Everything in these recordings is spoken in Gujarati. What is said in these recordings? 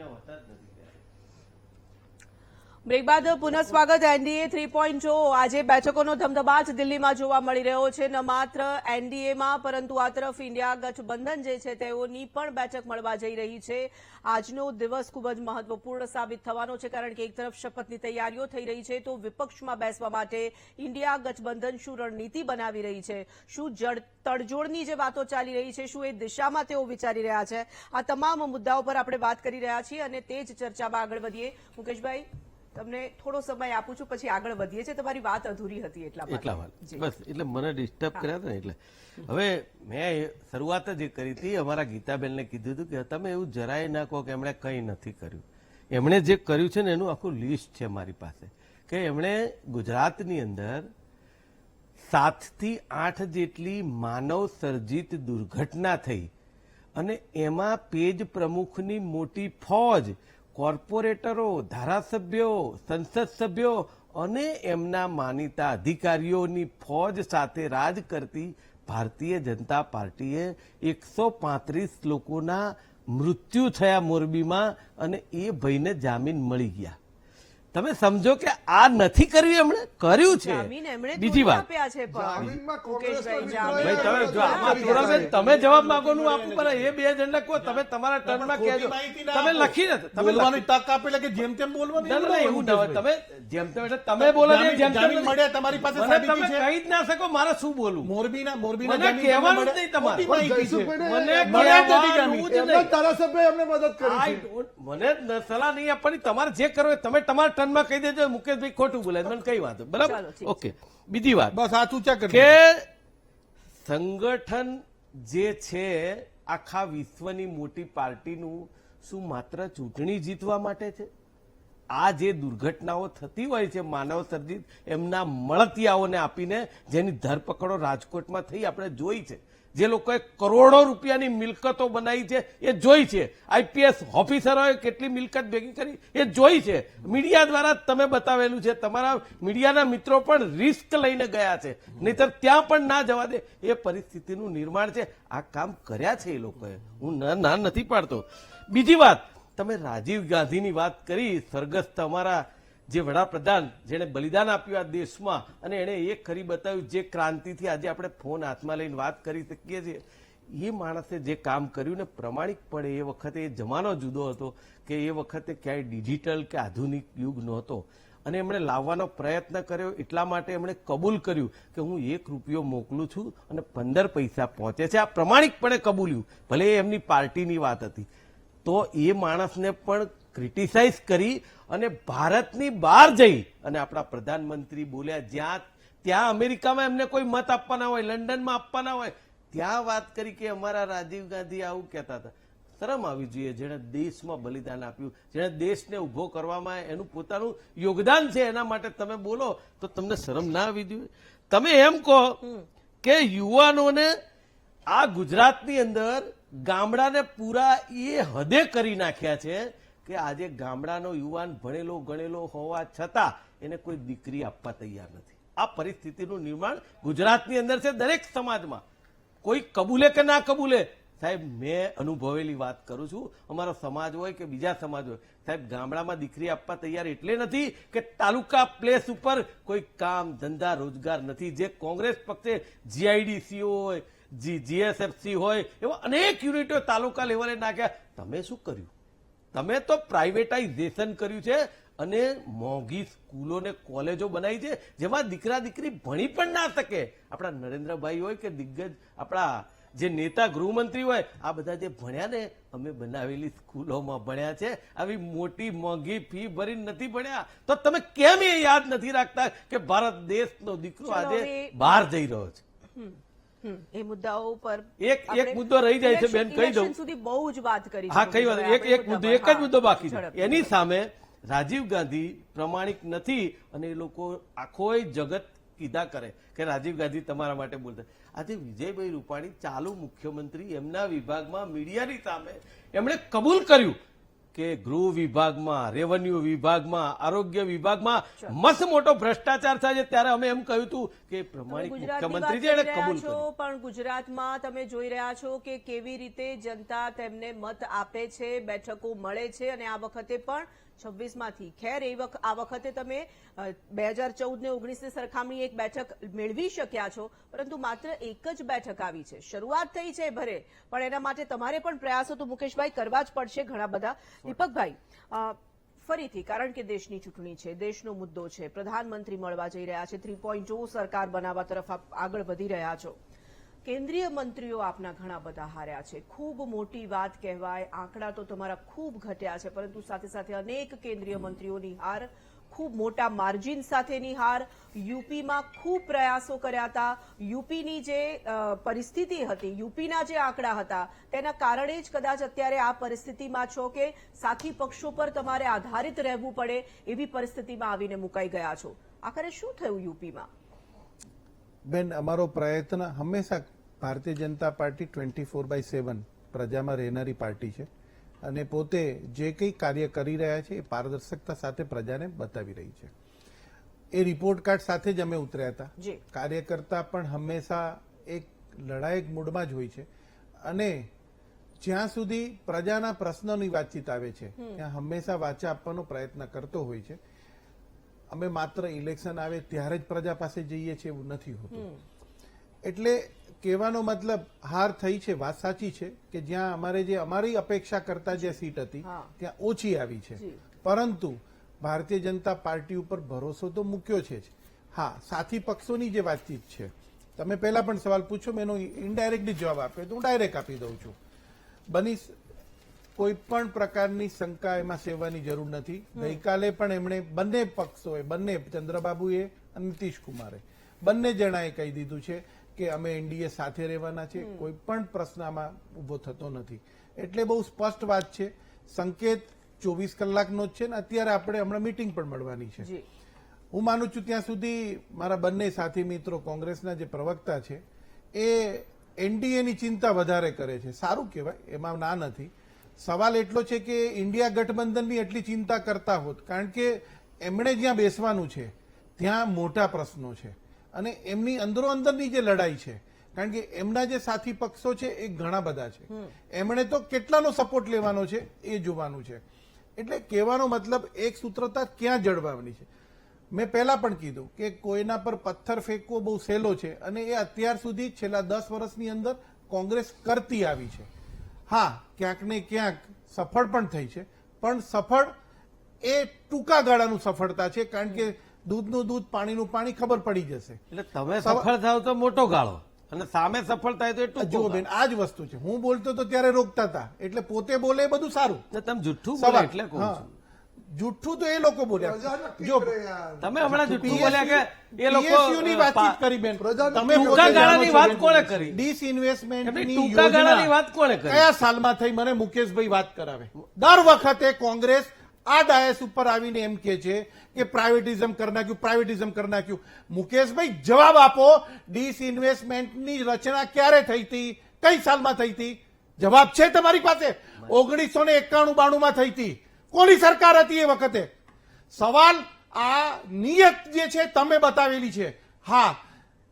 હોતા જ નથી. બ્રેક બાદ પુનઃ સ્વાગત. એનડીએ 3.0 આજે બેઠકોનો ધમધમાટ દિલ્હીમાં જોવા મળી રહ્યો છે. ન માત્ર એનડીએમાં પરંતુ આ તરફ ઇન્ડિયા ગઠબંધન જે છે તેઓની પણ બેઠક મળવા જઈ રહી છે. આજનો દિવસ ખૂબ જ મહત્વપૂર્ણ સાબિત થવાનો છે, કારણ કે એક તરફ શપથની તૈયારીઓ થઈ રહી છે તો વિપક્ષમાં બેસવા માટે ઇન્ડિયા ગઠબંધન શું રણનીતિ બનાવી રહી છે, શું તડજોડની જે વાતો ચાલી રહી છે, શું એ દિશામાં તેઓ વિચારી રહ્યા છે, આ તમામ મુદ્દાઓ પર આપણે વાત કરી રહ્યા છીએ અને તે જ ચર્ચામાં આગળ વધીએ. મુકેશભાઈ, તમને થોડો સમય આપું છું, પછી આગળ વધીએ છીએ. તમારી વાત અધૂરી હતી એટલા માટે. બસ એટલે મને ડિસ્ટર્બ કર્યા હતા ને એટલે. હવે મેં શરૂઆત જ કરી હતી, અમારા ગીતાબેનને કીધું હતું કે તમે એવું જરાય ના કહો કે એમણે કંઈ નથી કર્યું. એમણે જે કર્યું છે ને એનું આખું લિસ્ટ છે મારી પાસે, કે એમણે ગુજરાતની અંદર 7 થી 8 જેટલી માનવ સર્જિત દુર્ઘટના થઈ અને એમાં પેજ પ્રમુખની મોટી ફોજ, કોર્પોરેટરો, ધારાસભ્યો, સંસદ સભ્યો અને એમના માનીતા અધિકારીઓની ફોજ સાથે રાજ કરતી ભારતીય જનતા પાર્ટીએ 135 લોકોના મૃત્યુ થયા મોરબીમાં અને એ ભાઈને જામીન મળી ગયા. તમે સમજો કે આ નથી કર્યું, એમણે કર્યું છે. બીજી વાત, તમે જવાબ માંગો નું આપું, પણ એ બે જણને કહો તમે તમારા ટર્નમાં કહેજો. તમે લખી નથી, તમે બોલવાની તક આપે કે જેમ તેમ બોલવાનું એવું ના હોય. તમે જેમ તેમ એટલે તમે બોલો જેમ તેમ મળ્યા તમારી પાસે તમે કહી જ ના શકો મારે શું બોલવું. મોરબીના કહેવાનું જ નહીં તમારે. મને સલાહ નહીં આપવાની, તમારે જે કરો તમે તમારા ટર્નમાં કહી દેજો. મુકેશભાઈ ખોટું બોલે મને કઈ વાંધો, બરાબર? ઓકે. બીજી વાત, બસ આ ચૂચા કે સંગઠન જે છે આખા વિશ્વની મોટી પાર્ટીનું શું માત્ર ચૂંટણી જીતવા માટે છે? આ જે દુર્ઘટનાઓ થતી હોય છે માનવ સર્જિત, એમના મળતિયાઓને આપીને જેની ધરપકડો રાજકોટમાં થઈ આપણે જોઈ છે, જે લોકોએ કરોડો રૂપિયાની મિલકતો બનાવી છે એ જોઈ છે, આઈપીએસ ઓફિસરોએ કેટલી મિલકત ભેગી કરી એ જોઈ છે, મીડિયા દ્વારા તમે બતાવેલું છે. તમારા મીડિયાના મિત્રો પણ રિસ્ક લઈને ગયા છે, નહીતર ત્યાં પણ ના જવા દે એ પરિસ્થિતિનું નિર્માણ છે. આ કામ કર્યા છે એ લોકોએ, હું ના નથી પાડતો. બીજી વાત, તમે રાજીવ ગાંધીની વાત કરી, સ્વર્ગસ્થ અમારા જે વડાપ્રધાન જેને બલિદાન આપ્યું આ દેશમાં અને એણે એ કરી બતાવ્યું, જે ક્રાંતિથી આજે આપણે ફોન હાથમાં લઈને વાત કરી શકીએ છીએ. એ માણસે જે કામ કર્યું ને પ્રમાણિકપણે, એ વખતે એ જમાનો જુદો હતો કે એ વખતે ક્યાંય ડિજિટલ કે આધુનિક યુગ નહોતો અને એમણે લાવવાનો પ્રયત્ન કર્યો. એટલા માટે એમણે કબૂલ કર્યું કે હું 1 રૂપિયો મોકલું છું અને 15 પૈસા પહોંચે છે. આ પ્રમાણિકપણે કબૂલ્યું, ભલે એમની પાર્ટીની વાત હતી. તો એ માણસને પણ ક્રિટિસાઇઝ કરી અને ભારતની બહાર જઈ અને આપણા પ્રધાનમંત્રી બોલ્યા, જ્યાં ત્યાં અમેરિકામાં એમને કોઈ મત આપવાના હોય, લંડનમાં આપવાના હોય, ત્યાં વાત કરી કે અમારા રાજીવ ગાંધી આવું કહેતા હતા. શરમ આવી જોઈએ, જેણે દેશમાં બલિદાન આપ્યું, જેણે દેશને ઉભો કરવામાં એનું પોતાનું યોગદાન છે, એના માટે તમે બોલો તો તમને શરમ ના આવી જોઈએ? તમે એમ કહો કે યુવાનોને આ ગુજરાતની અંદર ગામડાને પૂરા એ હદે કરી નાખ્યા છે કે આજે ગામડાનો યુવાન ભણેલો ગણેલો હોવા છતાં એને કોઈ દીકરી આપવા તૈયાર નથી. આ પરિસ્થિતિનું નિર્માણ ગુજરાતની અંદર છે, દરેક સમાજમાં. કોઈ કબૂલે કે ના કબૂલે, સાહેબ મેં અનુભવેલી વાત કરું છું. અમારો સમાજ હોય કે બીજા સમાજ હોય, સાહેબ ગામડામાં દીકરી આપવા તૈયાર એટલે નથી કે તાલુકા પ્લેસ ઉપર કોઈ કામ ધંધા રોજગાર નથી. જે કોંગ્રેસ પક્ષે જીઆઈડીસી હોય, જીએસએફસી હોય, એવા અનેક યુનિટો તાલુકા લેવલે નાખ્યા. તમે શું કર્યું? તમે તો પ્રાઇવેટાઇઝેશન કર્યું છે અને મોંઘી સ્કૂલો ને કોલેજો બનાવી છે જેમાં દીકરા દીકરી ભણી પણ ના શકે. આપણા નરેન્દ્રભાઈ હોય કે દિગ્ગજ આપણા જે નેતા ગૃહમંત્રી હોય, આ બધા જે ભણ્યા ને અમે બનાવેલી સ્કૂલોમાં ભણ્યા છે, આવી મોટી મોંઘી ફી ભરીને નથી ભણ્યા. તો તમે કેમ એ યાદ નથી રાખતા કે ભારત દેશનો દીકરો આજે બહાર જઈ રહ્યો છે? એ મુદ્દાઓ પર એક મુદ્દો રહી જાય છે બેન, કહી દઉં. સુધી બહુ જ વાત કરી. હા, કઈ વાત, એક જ મુદ્દો બાકી છે. એની સામે રાજીવ ગાંધી પ્રમાણિક નથી અને એ લોકો આખો જગત કીધા કરે કે રાજીવ ગાંધી તમારા માટે બોલતા. આજે વિજયભાઈ રૂપાણી ચાલુ મુખ્યમંત્રી, એમના વિભાગમાં મીડિયાની સામે એમણે કબૂલ કર્યું કે ગૃહ વિભાગમાં, રેવન્યુ વિભાગમાં, આરોગ્ય વિભાગમાં મસ્ત મોટો ભ્રષ્ટાચાર થાય છે, ત્યારે અમે એમ કહ્યું હતું કે પ્રમાણિક મુખ્યમંત્રી છે એને કબૂલ છો, કર્યું. પણ ગુજરાતમાં તમે જોઈ રહ્યા છો કે કેવી રીતે જનતા તેમને મત આપે છે, બેઠકો મળે છે, અને આ વખતે પણ 26માંથી ખેર આ વખતે તમે 2014 ને 19ની સરખામણી એક બેઠક મેળવી શક્યા છો, પરંતુ માત્ર એક જ બેઠક આવી છે. શરૂઆત થઈ છે ભરે, પણ એના માટે તમારે પણ પ્રયાસો તો મુકેશભાઈ કરવા જ પડશે ઘણા બધા. દીપકભાઈ, ફરીથી, કારણ કે દેશની ચૂંટણી છે, દેશનો મુદ્દો છે, પ્રધાનમંત્રી મળવા જઈ રહ્યા છે, 3.0 સરકાર બનાવવા તરફ આગળ વધી રહ્યા છો, કેન્દ્રીય મંત્રીઓ આપના ઘણા બધા હાર્યા છે, ખૂબ મોટી વાત કહેવાય, આંકડા તો તમારા ખૂબ ઘટ્યા છે, પરંતુ સાથે સાથે અનેક કેન્દ્રીય મંત્રીઓની હાર, ખૂબ મોટા માર્જિન સાથેની હાર. યુપીમાં ખૂબ પ્રયાસો કર્યા હતા, યુપીની જે પરિસ્થિતિ હતી, યુપીના જે આંકડા હતા, તેના કારણે જ કદાચ અત્યારે આ પરિસ્થિતિમાં છો કે સાથી પક્ષો પર તમારે આધારિત રહેવું પડે એવી પરિસ્થિતિમાં આવીને મુકાઈ ગયા છો. આખરે શું થયું યુપીમાં? બેન, અમારો પ્રયત્ન હંમેશા, ભારતીય જનતા પાર્ટી 24/7 પ્રજામાં રહેનારી પાર્ટી છે અને પોતે જે કંઈ કાર્ય કરી રહ્યા છે એ પારદર્શકતા સાથે પ્રજાને બતાવી રહી છે. એ રિપોર્ટ કાર્ડ સાથે જ અમે ઉતર્યા હતા. કાર્યકર્તા પણ હંમેશા એક લડાયક મૂડમાં જ હોય છે અને જ્યાં સુધી પ્રજાના પ્રશ્નોની વાતચીત આવે છે ત્યાં હંમેશા વાચા આપવાનો પ્રયત્ન કરતો હોય છે. અમે માત્ર ઇલેક્શન આવે ત્યારે જ પ્રજા પાસે જઈએ છીએ એવું નથી હોતું. એટલે કહેવાનો મતલબ, હાર થઈ છે, વાત સાચી છે કે જ્યાં અમારે જે અમારી અપેક્ષા કરતા જે સીટ હતી ત્યાં ઓછી આવી છે, પરંતુ ભારતીય જનતા પાર્ટી ઉપર ભરોસો તો મૂક્યો છે જ. હા, સાથી પક્ષોની જે વાતચીત છે, તમે પહેલા પણ સવાલ પૂછો, મેં એનો ઇનડાયરેક્ટલી જવાબ આપ્યો તો હું ડાયરેક્ટ આપી દઉં છું. કોઈ પણ પ્રકારની શંકા એમાં સેવાની જરૂર નથી. ગઈકાલે પણ એમણે બંને પક્ષોએ, બંને ચંદ્રબાબુએ અને નીતિશ કુમારે બંને જણાએ કહી દીધું છે કે અમે એનડીએ સાથે રહેવાના છે, કોઈ પણ પ્રશ્ન આમાં ઉભો થતો નથી. એટલે બહુ સ્પષ્ટ વાત છે. સંકેત 24 કલાકનો જ છે ને અત્યારે આપણે હમણાં મીટિંગ પણ મળવાની છે. હું માનું છું ત્યાં સુધી મારા બંને સાથી મિત્રો કોંગ્રેસના જે પ્રવક્તા છે એ એનડીએની ચિંતા વધારે કરે છે. સારું કહેવાય, એમાં ના નથી. સવાલ એટલો છે કે ઇન્ડિયા ગઠબંધનની એટલી ચિંતા કરતા હોત, કારણ કે એમણે જ્યાં બેસવાનું છે ત્યાં મોટા પ્રશ્નો છે અને એમની અંદરો અંદરની જે લડાઈ છે, કારણ કે એમના જે સાથી પક્ષો છે એ ઘણા બધા છે, એમણે તો કેટલાનો સપોર્ટ લેવાનો છે એ જોવાનું છે. એટલે કહેવાનો મતલબ, એક સૂત્રતા ક્યાં જળવાવાની છે. મેં પહેલા પણ કીધું કે કોઈના પર પથ્થર ફેંકવો બહુ સહેલો છે અને એ અત્યાર સુધી છેલ્લા 10 વર્ષની અંદર કોંગ્રેસ કરતી આવી છે. હા, ક્યાંક ને ક્યાંક સફળ પણ થઈ છે, પણ સફળ એ ટૂંકા ગાળાનું સફળતા છે, કારણ કે દૂધનું દૂધ, પાણીનું પાણી, ખબર પડી જશે. એટલે તમે સફળ થાવ તો મોટો ગાળો અને સામે સફળ થાય તો એ ટૂંકો જુઓ બેન, આ જ વસ્તુ છે. હું બોલતો તો ત્યારે રોકતા હતા, એટલે પોતે બોલે એ બધું સારું. તમે જુઠ્ઠું બોલે એટલે કહું છું. જુઠ્ઠું તો એ લોકો બોલ્યા. જો તમે હમણાં જુઠ્ઠું બોલ્યા કે એ લોકો PSU ની વાતચીત કરી બેન, તમે ટૂંકા ગાળાની વાત કોણે કરી? ડિસઇન્વેસ્ટમેન્ટની ટૂંકા ગાળાની વાત કોણે કરી? કયા સાલમાં થઈ? મને મુકેશભાઈ વાત કરાવે. દર વખતે કોંગ્રેસ આ ડાયસ ઉપર આવીને એમ કે છે કે પ્રાઇવેટિઝમ કરી નાખ્યું, પ્રાઇવેટિઝમ કરી નાખ્યું. મુકેશભાઈ, જવાબ આપો, ડિસઇન્વેસ્ટમેન્ટની રચના ક્યારે થઈ હતી? કઈ સાલમાં થઈ હતી? જવાબ છે તમારી પાસે? 1991-92 માં થઈ હતી. કોની સરકાર હતી એ વખતે? સવાલ, આ નિયત જે છે તમે બતાવેલી છે. હા,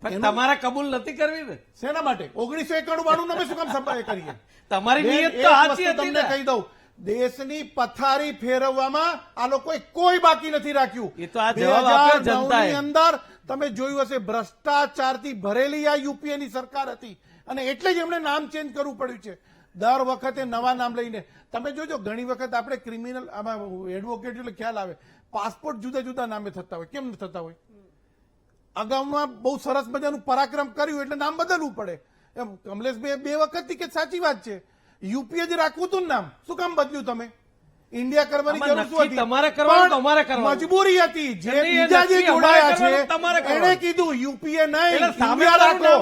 તમારે કબૂલ નથી કરવી ને? શેના માટે? 1991-92 અમે શું કામ સંભાળે કરીએ? તમારી નિયત તો સાચી હતી. તમને કહી દઉં, દેશની પથારી ફેરવવામાં આ લોકોએ કોઈ બાકી નથી રાખ્યું. એ તો આ જવાબ આપ્યો જનતાએ. 2009 ની અંદર તમે જોયું હશે, ભ્રષ્ટાચારથી ભરેલી આ યુપીએની સરકાર હતી અને એટલે જ એમણે નામ ચેન્જ કરવું પડ્યું છે. દર વખતે નવા નામ લઈને તમે જોજો, ઘણી વખત આપણે ક્રિમિનલ, આમાં એડવોકેટ એટલે ખ્યાલ આવે, પાસપોર્ટ જુદા જુદા નામે થતા હોય. કેમ થતા હોય? અગાઉમાં બહુ સરસ મજાનું પરાક્રમ કર્યું એટલે નામ બદલવું પડે. એમ કમલેશભાઈ 2 વખતથી કે સાચી વાત છે, યુપીએ જ રાખવું હતું નામ, શું કામ બદલ્યું તમે? ઇન્ડિયા કરવાની જરૂર શું હતી? તમારે કરવાનું, તમારે કરવાનું. મજબૂરી હતી. જે બીજા જે જોડાયા છે એણે કીધું યુપીએ નહીં, ઇન્ડિયા રાખો,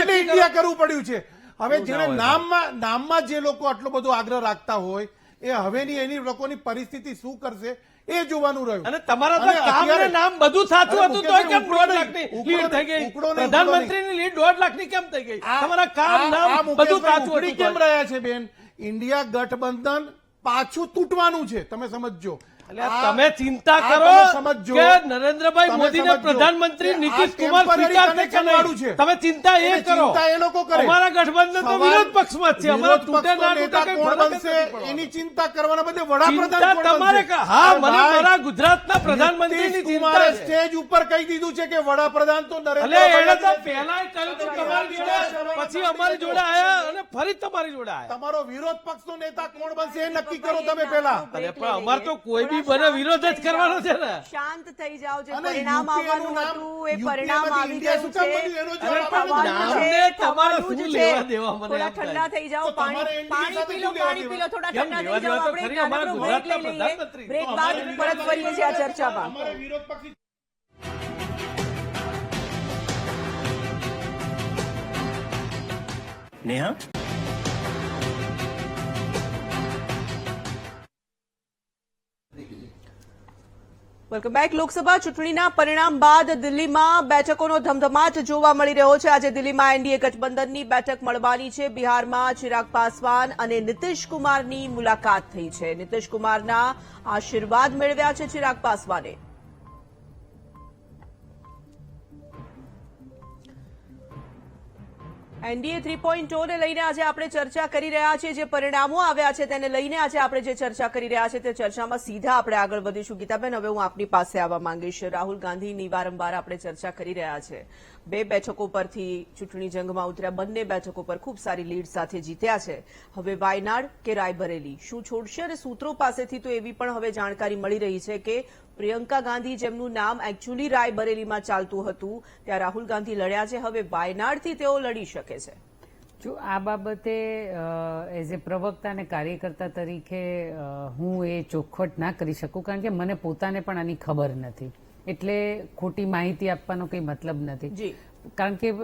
એટલે ઇન્ડિયા કરવું પડ્યું છે. હવે જેને નામમાં જે લોકો આટલો બધો આગ્રહ રાખતા હોય એ હવેની એની લોકોની પરિસ્થિતિ શું કરશે એ જોવાનું રહ્યું. અને તમારા તો કામને નામ બધું સાચું હતું તો કેમ 1.5 લાખની લીડ થઈ ગઈ? પ્રધાનમંત્રીની લીડ 1.5 લાખની કેમ થઈ ગઈ? તમારા કામ નામ બધું સાચું હતું કેમ રહ્યા છે બેન? ઇન્ડિયા ગઠબંધન પાછું તૂટવાનું છે, તમે સમજજો. એટલે તમે ચિંતા આ કરો તમે સમજજો. કે નરેન્દ્રભાઈ તમે મોદીને સમજજો. પ્રધાનમંત્રી આ નીતિશ કુમાર temporary સ્વીકારશે કે connection વાળું નહીં? છે. તમે ચિંતા એ એટલે કરો. ચિંતા એ લોકો કરે. અમારા ગઠબંધન તો સવાલ વિરોધ પક્ષમાં જ છે. અમારા વિરોધ તૂટે ના પક્ષનો તૂટે નેતા કંઈ કોણ ફરક જ બનશે નથી પડવાનો. એની ચિંતા કરવાના બદલે વડાપ્રધાન ચિંતા કોણ તમારે બનશે? હા અરે મને ભાઈ, મારા ગુજરાતના પ્રધાનમંત્રીની નીતિશ ચિંતા કુમારે છે. સ્ટેજ ઉપર કહી દીધું છે કે વડાપ્રધાન તો એટલે નરેન્દ્રભાઈ એણે તો જ છે. પહેલા કહ્યું હતું કે તમારી જોડે, પછી અમારી જોડે આયા અને ફરી તમારી જોડે આયા. તમારો વિરોધ પક્ષનો નેતા કોણ બનશે એ નક્કી કરો તમે પહેલા. અરે પણ અમારે તો કોઈ બી બને વિરોધ જ કરવાનો છે ને. શાંત થઈ જાઓ. જે અને પરિણામ UPA નું આવવાનું નામ, હતું એ UPA પરિણામ માંથી આવી ઇન્ડિયા ગયું શું કામ છે. બન્યું એનો અરે જવાબ પણ આપો. નામને છે, તમારે થવાનું શું જ છે. લેવા દેવા મને થોડા એમ થાય. ઠંડા થઈ જાઓ, તો તમારે પાણી NDA સાથે પીલો, શું લેવા પાણી પીલો, થોડા કેમ ઠંડા લેવા થઈ જાઓ. દેવા તો આપણે ખરી, અમારા નાનકડો બ્રેક ગુજરાતના લઈ લઈએ. પ્રધાનમંત્રી. બ્રેક તો બાદ અમારે પરત ફરીએ છીએ આ ચર્ચામાં. અમારે વિરોધ પક્ષી નેહા વેલકમ બેક. લોકસભા ચૂંટણીના પરિણામ બાદ દિલ્હીમાં બેઠકોનો ધમધમાટ જોવા મળી રહ્યો છે. આજે દિલ્હીમાં એનડીએ ગઠબંધનની બેઠક મળવાની છે. બિહારમાં ચિરાગ પાસવાન અને નીતિશ કુમારની મુલાકાત થઈ છે. નીતિશ કુમારના આશીર્વાદ મેળવ્યા છે ચિરાગ પાસવાને. એનડીએ 3.0 ને લઈને આજે આપણે ચર્ચા કરી રહ્યા છીએ. જે પરિણામો આવ્યા છે તેને લઈને આજે આપણે જે ચર્ચા કરી રહ્યા છીએ તે ચર્ચામાં સીધા આપણે આગળ વધીશું. ગીતાબેન, હવે હું આપની પાસે આવવા માંગીશ. રાહુલ ગાંધીની વારંવાર આપણે ચર્ચા કરી રહ્યા છે. 2 બેઠકો પરથી ચૂંટણી જંગમાં ઉતર્યા, બંને બેઠકો પર ખૂબ સારી લીડ સાથે જીત્યા છે. હવે વાયનાડ કે રાયબરેલી શું છોડશે? અને સૂત્રો પાસેથી તો એવી પણ હવે જાણકારી મળી રહી છે કે પ્રિયંકા ગાંધી, જેમનું નામ એકચ્યુઅલી રાયબરેલીમાં ચાલતું હતું, ત્યાં રાહુલ ગાંધી લડ્યા છે. હવે વાયનાડથી તેઓ લડી શકે છે. જો આ બાબતે એઝ એ પ્રવક્તા અને કાર્યકર્તા તરીકે હું એ ચોખવટ ના કરી શકું, કારણ કે મને પોતાને પણ આની ખબર નથી, એટલે ખોટી માહિતી આપવાનો કંઈ મતલબ નથી. જી. કારણ કે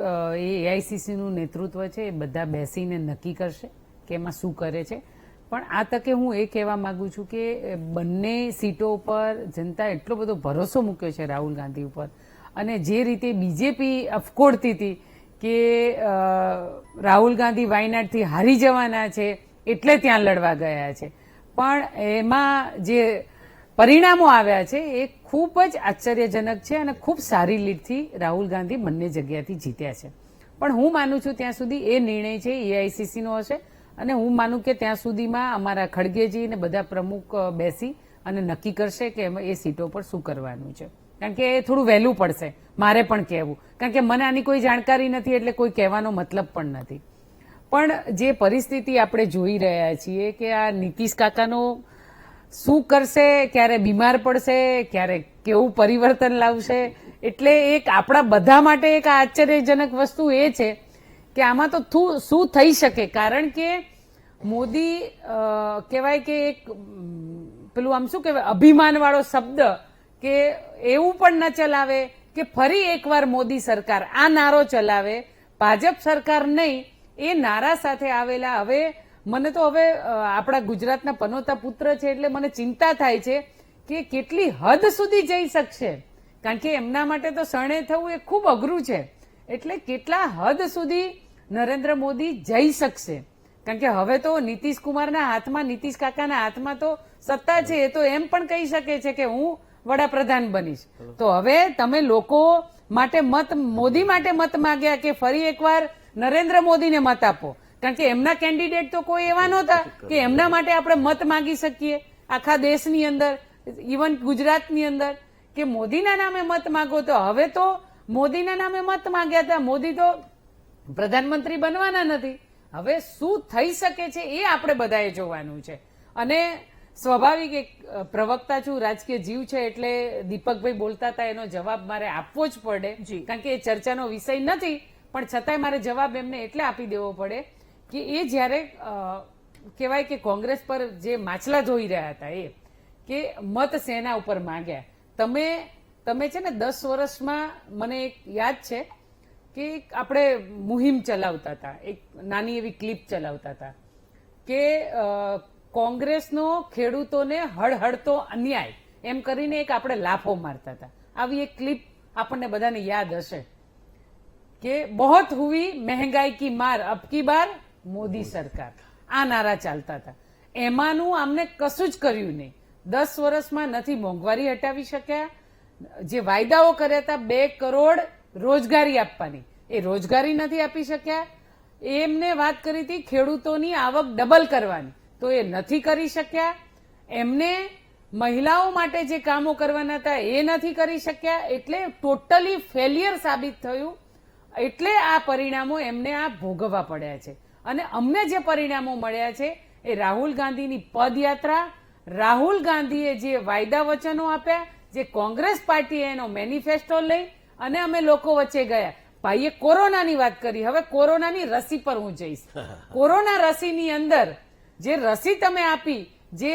એ એઆઈસીસી નું નેતૃત્વ છે, એ બધા બેસીને નક્કી કરશે કે એમાં શું કરે છે. પણ આ તકે હું એ કહેવા માંગુ છું કે બંને સીટો ઉપર જનતા એટલો બધો ભરોસો મૂક્યો છે રાહુલ ગાંધી ઉપર, અને જે રીતે બીજેપી અફકોડતી હતી કે રાહુલ ગાંધી વાયનાડથી હારી જવાના છે એટલે ત્યાં લડવા ગયા છે, પણ એમાં જે પરિણામો આવ્યા છે એ ખૂબ જ આશ્ચર્યજનક છે અને ખૂબ સારી લીડથી રાહુલ ગાંધી બંને જગ્યાથી જીત્યા છે. પણ હું માનું છું ત્યાં સુધી એ નિર્ણય છે એઆઈસીસી નો હશે, અને હું માનું કે ત્યાં સુધીમાં અમારા ખડગેજી ને બધા પ્રમુખ બેસી અને નક્કી કરશે કે એ સીટો પર શું કરવાનું છે. કારણ કે એ થોડું વહેલું પડશે મારે પણ કહેવું, કારણ કે મને આની કોઈ જાણકારી નથી, એટલે કોઈ કહેવાનો મતલબ પણ નથી. પણ જે પરિસ્થિતિ આપણે જોઈ રહ્યા છીએ કે આ નીતિશ કાકાનો શું કરશે, ક્યારે બીમાર પડશે, ક્યારે કેવું પરિવર્તન લાવશે, એટલે એક આપણા બધા માટે એક આશ્ચર્યજનક વસ્તુ એ છે કે આમાં તો શું થઈ શકે. કારણ કે મોદી કહેવાય કે એક પેલું આમ શું કહેવાય અભિમાન વાળો શબ્દ, કે એવું પણ ન ચલાવે કે ફરી એકવાર મોદી સરકાર આ નારો ચલાવે, ભાજપ સરકાર નહીં, એ નારા સાથે આવેલા. હવે મને તો હવે આપણા ગુજરાતના પનોતા પુત્ર છે એટલે મને ચિંતા થાય છે કે કેટલી હદ સુધી જઈ શકશે, કારણ કે એમના માટે તો શરણે થવું એ ખૂબ અઘરું છે. એટલે કેટલા હદ સુધી નરેન્દ્ર મોદી જઈ શકશે, કારણ કે હવે તો નીતિશ કુમારના હાથમાં, નીતિશ કાકાના હાથમાં તો સત્તા છે. એ તો એમ પણ કહી શકે છે કે હું વડાપ્રધાન બનીશ. તો હવે તમે લોકો માટે મોદી માટે મત માંગ્યા કે ફરી એકવાર નરેન્દ્ર મોદીને મત આપો, કારણ કે એમના કેન્ડિડેટ તો કોઈ એવા નહોતા કે એમના માટે આપણે મત માંગી શકીએ આખા દેશની અંદર, ઇવન ગુજરાતની અંદર, કે મોદીના નામે મત માંગો. તો હવે તો મોદીના નામે મત માંગ્યા હતા, મોદી તો પ્રધાનમંત્રી બનવાના નથી. હવે શું થઈ શકે છે એ આપણે બધાએ જોવાનું છે. અને સ્વાભાવિક એક પ્રવક્તા છું, રાજકીય જીવ છે, એટલે દીપકભાઈ બોલતા હતા એનો જવાબ મારે આપવો જ પડે, કારણ કે એ ચર્ચાનો વિષય નથી, પણ છતાંય મારે જવાબ એમને એટલે આપી દેવો પડે કે એ જ્યારે કહેવાય કે કોંગ્રેસ પર જે માછલા ધોઈ રહ્યા હતા, એ કે મત સેના ઉપર માંગ્યા. તમે છે ને 10 વર્ષમાં મને એક યાદ છે કે આપણે મુહિમ ચલાવતા હતા, એક નાની એવી ક્લિપ ચલાવતા હતા કે કોંગ્રેસનો ખેડૂતોને હળહળતો અન્યાય એમ કરીને એક આપણે લાફો મારતા હતા. આવી એક ક્લિપ આપણને બધાને યાદ હશે કે બહોત હુઈ મહેંગાઈ કી માર, અબ કી બાર મોદી સરકાર, આ નારા ચાલતા હતા. એમાંનું આમને કશું જ કર્યું નહીં. 10 વર્ષમાં નથી મોંઘવારી હટાવી શક્યા, જે વાયદાઓ કર્યા હતા 2 કરોડ રોજગારી આપવાની, એ રોજગારી નથી આપી શક્યા. એમને વાત કરી હતી ખેડૂતોની આવક ડબલ કરવાની, તો એ નથી કરી શક્યા. એમને મહિલાઓ માટે જે કામો કરવાના હતા એ નથી કરી શક્યા. એટલે ટોટલી ફેલિયર સાબિત થયું. એટલે આ પરિણામો એમને આ ભોગવવા પડ્યા છે. અને અમને જે પરિણામો મળ્યા છે એ રાહુલ ગાંધીની પદયાત્રા, રાહુલ ગાંધીએ જે વાયદા વચનો આપ્યા, જે કોંગ્રેસ પાર્ટીએ એનો મેનિફેસ્ટો લઈ અને અમે લોકો વચ્ચે ગયા. ભાઈએ કોરોનાની વાત કરી, હવે કોરોનાની રસી પર હું જઈશ. કોરોના રસીની અંદર જે રસી તમે આપી, જે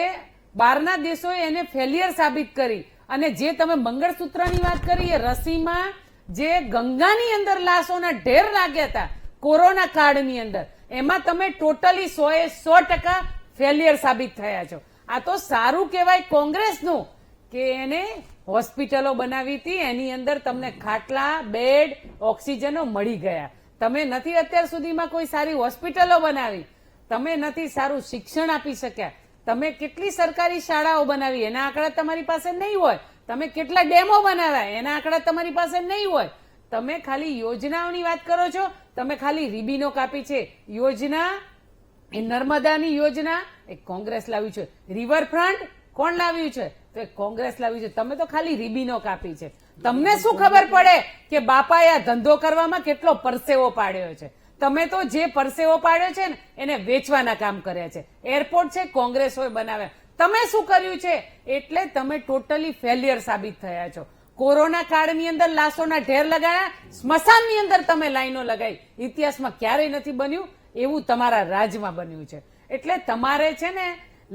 બહારના દેશોએ એને ફેલિયર સાબિત કરી, અને જે તમે મંગળસૂત્રની વાત કરી, એ રસીમાં જે ગંગાની અંદર લાશોના ઢેર લાગ્યા હતા કોરોના કાળની અંદર, એમાં તમે ટોટલી 100% ફેલિયર સાબિત થયા છો. આ તો સારું કહેવાય કોંગ્રેસનું કે એને હોસ્પિટલો બનાવી હતી, એની અંદર તમને ખાટલા, બેડ, ઓક્સિજનો મળી ગયા. તમે નથી અત્યાર સુધીમાં કોઈ સારી હોસ્પિટલો બનાવી, તમે નથી સારું શિક્ષણ આપી શક્યા. તમે કેટલી સરકારી શાળાઓ બનાવી, એના આંકડા તમારી પાસે નહીં હોય. તમે કેટલા ડેમો બનાવ્યા, એના આંકડા તમારી પાસે નહીં હોય. તમે ખાલી યોજનાઓની વાત કરો છો, તમે ખાલી રીબીનો કાપી છે. યોજના એ નર્મદાની યોજના એ કોંગ્રેસ લાવ્યું છે. રિવરફ્રન્ટ કોણ લાવ્યું છે? તો એ કોંગ્રેસ લાવ્યું છે. તમે તો ખાલી રીબીનો કાપી છે. તમને શું ખબર પડે કે બાપાએ આ ધંધો કરવામાં કેટલો પરસેવો પાડ્યો છે? તમે તો જે પરસેવો પાડ્યો છે ને એને વેચવાના કામ કર્યા છે. એરપોર્ટ છે કોંગ્રેસોએ બનાવ્યા. તમે શું કર્યું છે? એટલે તમે ટોટલી ફેલિયર સાબિત થયા છો. કોરોના કાળની અંદર લાશોના ઢેર લગાડ્યા, સ્મશાનની અંદર તમે લાઈનો લગાવી. ઇતિહાસમાં ક્યારેય નથી બન્યું એવું તમારા રાજમાં બન્યું છે. એટલે તમારે છે ને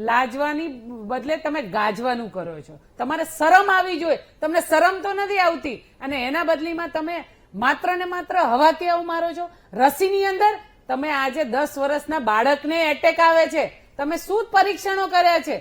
લાજવાની બદલે તમે ગાજવાનું કરો છો. તમારે શરમ આવી જોઈએ. તમને શરમ તો નથી આવતી, અને એના બદલીમાં તમે માત્ર ને માત્ર હવાથી આવું મારો છો. રસીની અંદર તમે આજે 10 વર્ષના બાળકને એટેક આવે છે. તમે શું પરીક્ષણો કર્યા છે?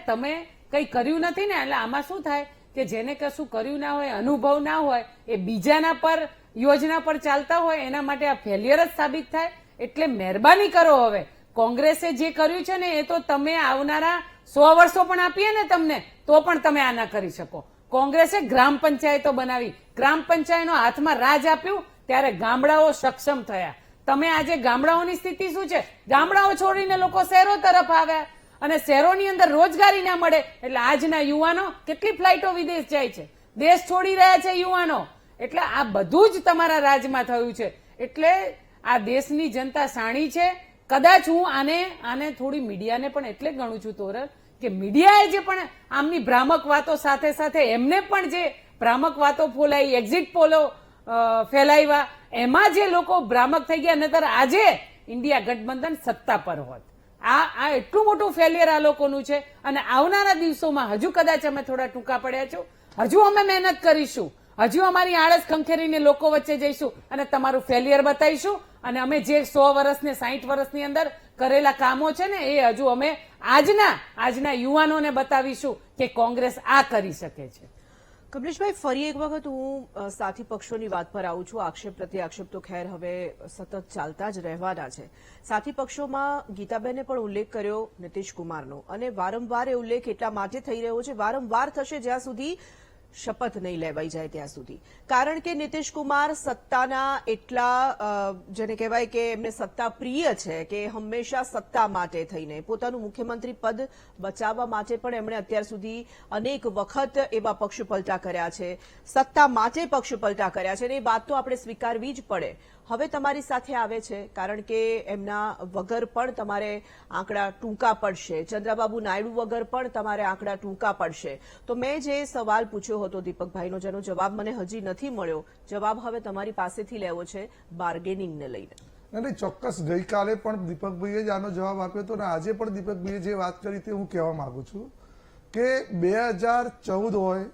તમે કઈ કર્યું નથી ને. એટલે આમાં શું થાય કે જેને કશું કર્યું ના હોય, અનુભવ ના હોય, એ બીજાના પર યોજના પર ચાલતા હોય, એના માટે આ ફેલિયર જ સાબિત થાય. એટલે મહેરબાની કરો, હવે કોંગ્રેસે જે કર્યું છે ને એ તો તમે આવનારા 100 વર્ષો પણ આપીએ ને તમને, તો પણ તમે આ ના કરી શકો. કોંગ્રેસે ગ્રામ પંચાયતો બનાવી, ગ્રામ પંચાયતનો હાથમાં રાજ આપ્યું, ત્યારે ગામડાઓ સક્ષમ થયા. તમે આજે ગામડાઓની સ્થિતિ શું છે? ગામડાઓ છોડીને લોકો શહેરો તરફ આવ્યા, અને શહેરોની અંદર રોજગારી ના મળે એટલે આજના યુવાનો કેટલી ફ્લાઇટો વિદેશ જાય છે, દેશ છોડી રહ્યા છે યુવાનો. એટલે આ બધું જ તમારા રાજમાં થયું છે. એટલે આ દેશની જનતા સાણી છે. કદાચ હું આને થોડી મીડિયાને પણ એટલે ગણું છું તોરલ, કે મીડિયાએ જે પણ આમની ભ્રામક વાતો સાથે સાથે એમને પણ જે ભ્રામક વાતો ફોલાઈ, એક્ઝિટ પોલો ફેલાવ્યા, એમાં જે લોકો ભ્રામક થઈ ગયા, નહીતર આજે ઇન્ડિયા ગઠબંધન સત્તા પર હોત. આ એટલું મોટું ફેલિયર આ લોકોનું છે. અને આવનારા દિવસોમાં હજુ કદાચ અમે થોડા ટૂંકા પડ્યા છો, હજુ અમે મહેનત કરીશું, હજુ અમારી આળસ ખંખેરીને લોકો વચ્ચે જઈશું અને તમારું ફેલિયર બતાવીશું. અને અમે જે 100 વર્ષ ને 60 વર્ષની અંદર કરેલા કામો છે ને એ હજુ અમે આજના યુવાનોને બતાવીશું કે કોંગ્રેસ આ કરી શકે છે. કમલેશભાઈ, ફરી એક વખત હું સાથી પક્ષોની વાત પર આવું છું. આક્ષેપ પ્રત્યે આક્ષેપ તો ખેર હવે સતત ચાલતા જ રહેવાના છે. સાથી પક્ષોમાં ગીતાબેને પણ ઉલ્લેખ કર્યો નીતિશ કુમારનો, અને વારંવાર એ ઉલ્લેખ એટલા માટે થઈ રહ્યો છે, વારંવાર થશે જ્યાં સુધી શપથ નહીં લેવાઈ જાય ત્યાં સુધી. કારણ કે નીતિશ કુમાર સત્તાના એટલા જેને કહેવાય કે એમને સત્તા પ્રિય છે કે હંમેશા સત્તા માટે થઈને પોતાનું મુખ્યમંત્રી પદ બચાવવા માટે પણ એમણે અત્યાર સુધી અનેક વખત એવા પક્ષપલટા કર્યા છે, સત્તા માટે પક્ષપલટા કર્યા છે. અને એ વાત તો આપણે સ્વીકારવી જ પડે. હવે તમારી સાથે આવે છે કારણ કે એમના વગર પણ તમારે આંકડા ટૂંકા પડશે, ચંદ્રબાબુ નાયડુ વગર પણ તમારે આંકડા ટૂંકા પડશે. તો મેં જે સવાલ પૂછ્યો હતો દીપકભાઈનો, જેનો જવાબ મને હજી નથી મળ્યો, જવાબ હવે તમારી પાસેથી લેવો છે બાર્ગેનિંગને લઈને. નહીં, ચોક્કસ ગઈકાલે પણ દીપકભાઈએ જ આનો જવાબ આપ્યો હતો, અને આજે પણ દીપકભાઈએ જે વાત કરી તે હું કહેવા માંગુ છું કે 2014 હોય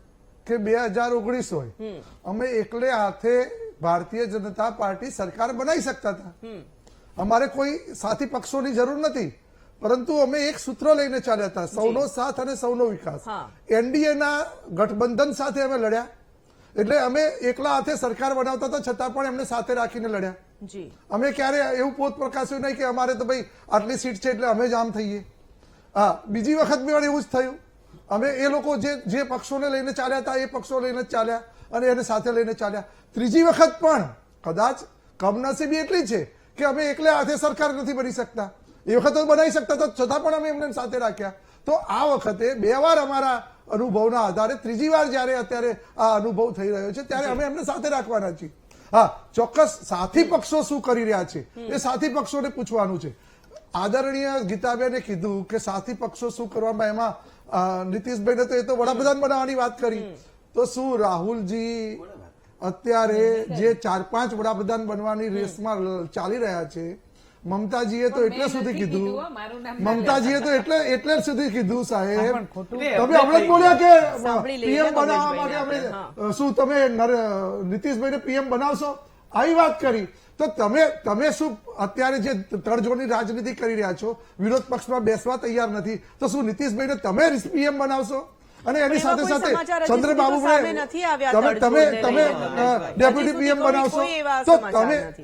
કે 2019 હોય, અમે એકલે હાથે ભારતીય જનતા પાર્ટી સરકાર બનાવી શકતા હતા. અમારે કોઈ સાથી પક્ષોની જરૂર નથી, પરંતુ અમે એક સૂત્ર લઈને ચાલ્યા હતા, સૌનો સાથ અને સૌનો વિકાસ. એનડીએના ગઠબંધન સાથે અમે લડ્યા, એટલે અમે એકલા હાથે સરકાર બનાવતા હતા છતાં પણ એમને સાથે રાખીને લડ્યા. અમે ક્યારે એવું પોત પ્રકાશ્યું નહીં કે અમારે તો ભાઈ આટલી સીટ છે એટલે અમે જ આમ થઈએ. હા, બીજી વખત પણ એવું જ થયું. અમે એ લોકો જે પક્ષોને લઈને ચાલ્યા હતા એ પક્ષો લઈને જ ચાલ્યા અને એને સાથે લઈને ચાલ્યા. ત્રીજી વખત પણ કદાચ કમનસીબી એટલી છે કે અમે એકલે હાથે સરકાર નથી બની શકતા. એ વખત તો બનાવી શકતા હતા, છતાં પણ અમે એમને સાથે રાખ્યા. તો આ વખતે 2 વાર અમારા અનુભવના આધારે ત્રીજી વાર જયારે અત્યારે આ અનુભવ થઈ રહ્યો છે ત્યારે અમે એમને સાથે રાખવાના છીએ. હા, ચોક્કસ સાથી પક્ષો શું કરી રહ્યા છે એ સાથી પક્ષોને પૂછવાનું છે. આદરણીય ગીતાબેને કીધું કે સાથી પક્ષો શું કરવામાં, એમાં નીતિશભાઈને તો એ તો વડાપ્રધાન બનાવવાની વાત કરી. તો શું રાહુલજી અત્યારે જે 4-5 વડાપ્રધાન બનવાની રેસમાં ચાલી રહ્યા છે, મમતાજીએ તો એટલે સુધી કીધું, મમતાજીએ તો એટલે સુધી કીધું સાહેબ, તમે હમણાં જ બોલ્યા કે પીએમ બનાવવા માટે અમે શું તમે નીતિશભાઈને પીએમ બનાવશો, આવી વાત કરી. તો તમે શું અત્યારે જે તડજોડની રાજનીતિ કરી રહ્યા છો, વિરોધ પક્ષમાં બેસવા તૈયાર નથી, તો શું નીતિશભાઈને તમે પીએમ બનાવશો? અને એની સાથે સાથે ચંદ્રબાબુ તમે ડેપ્યુટી પીએમ બનાવશો? તો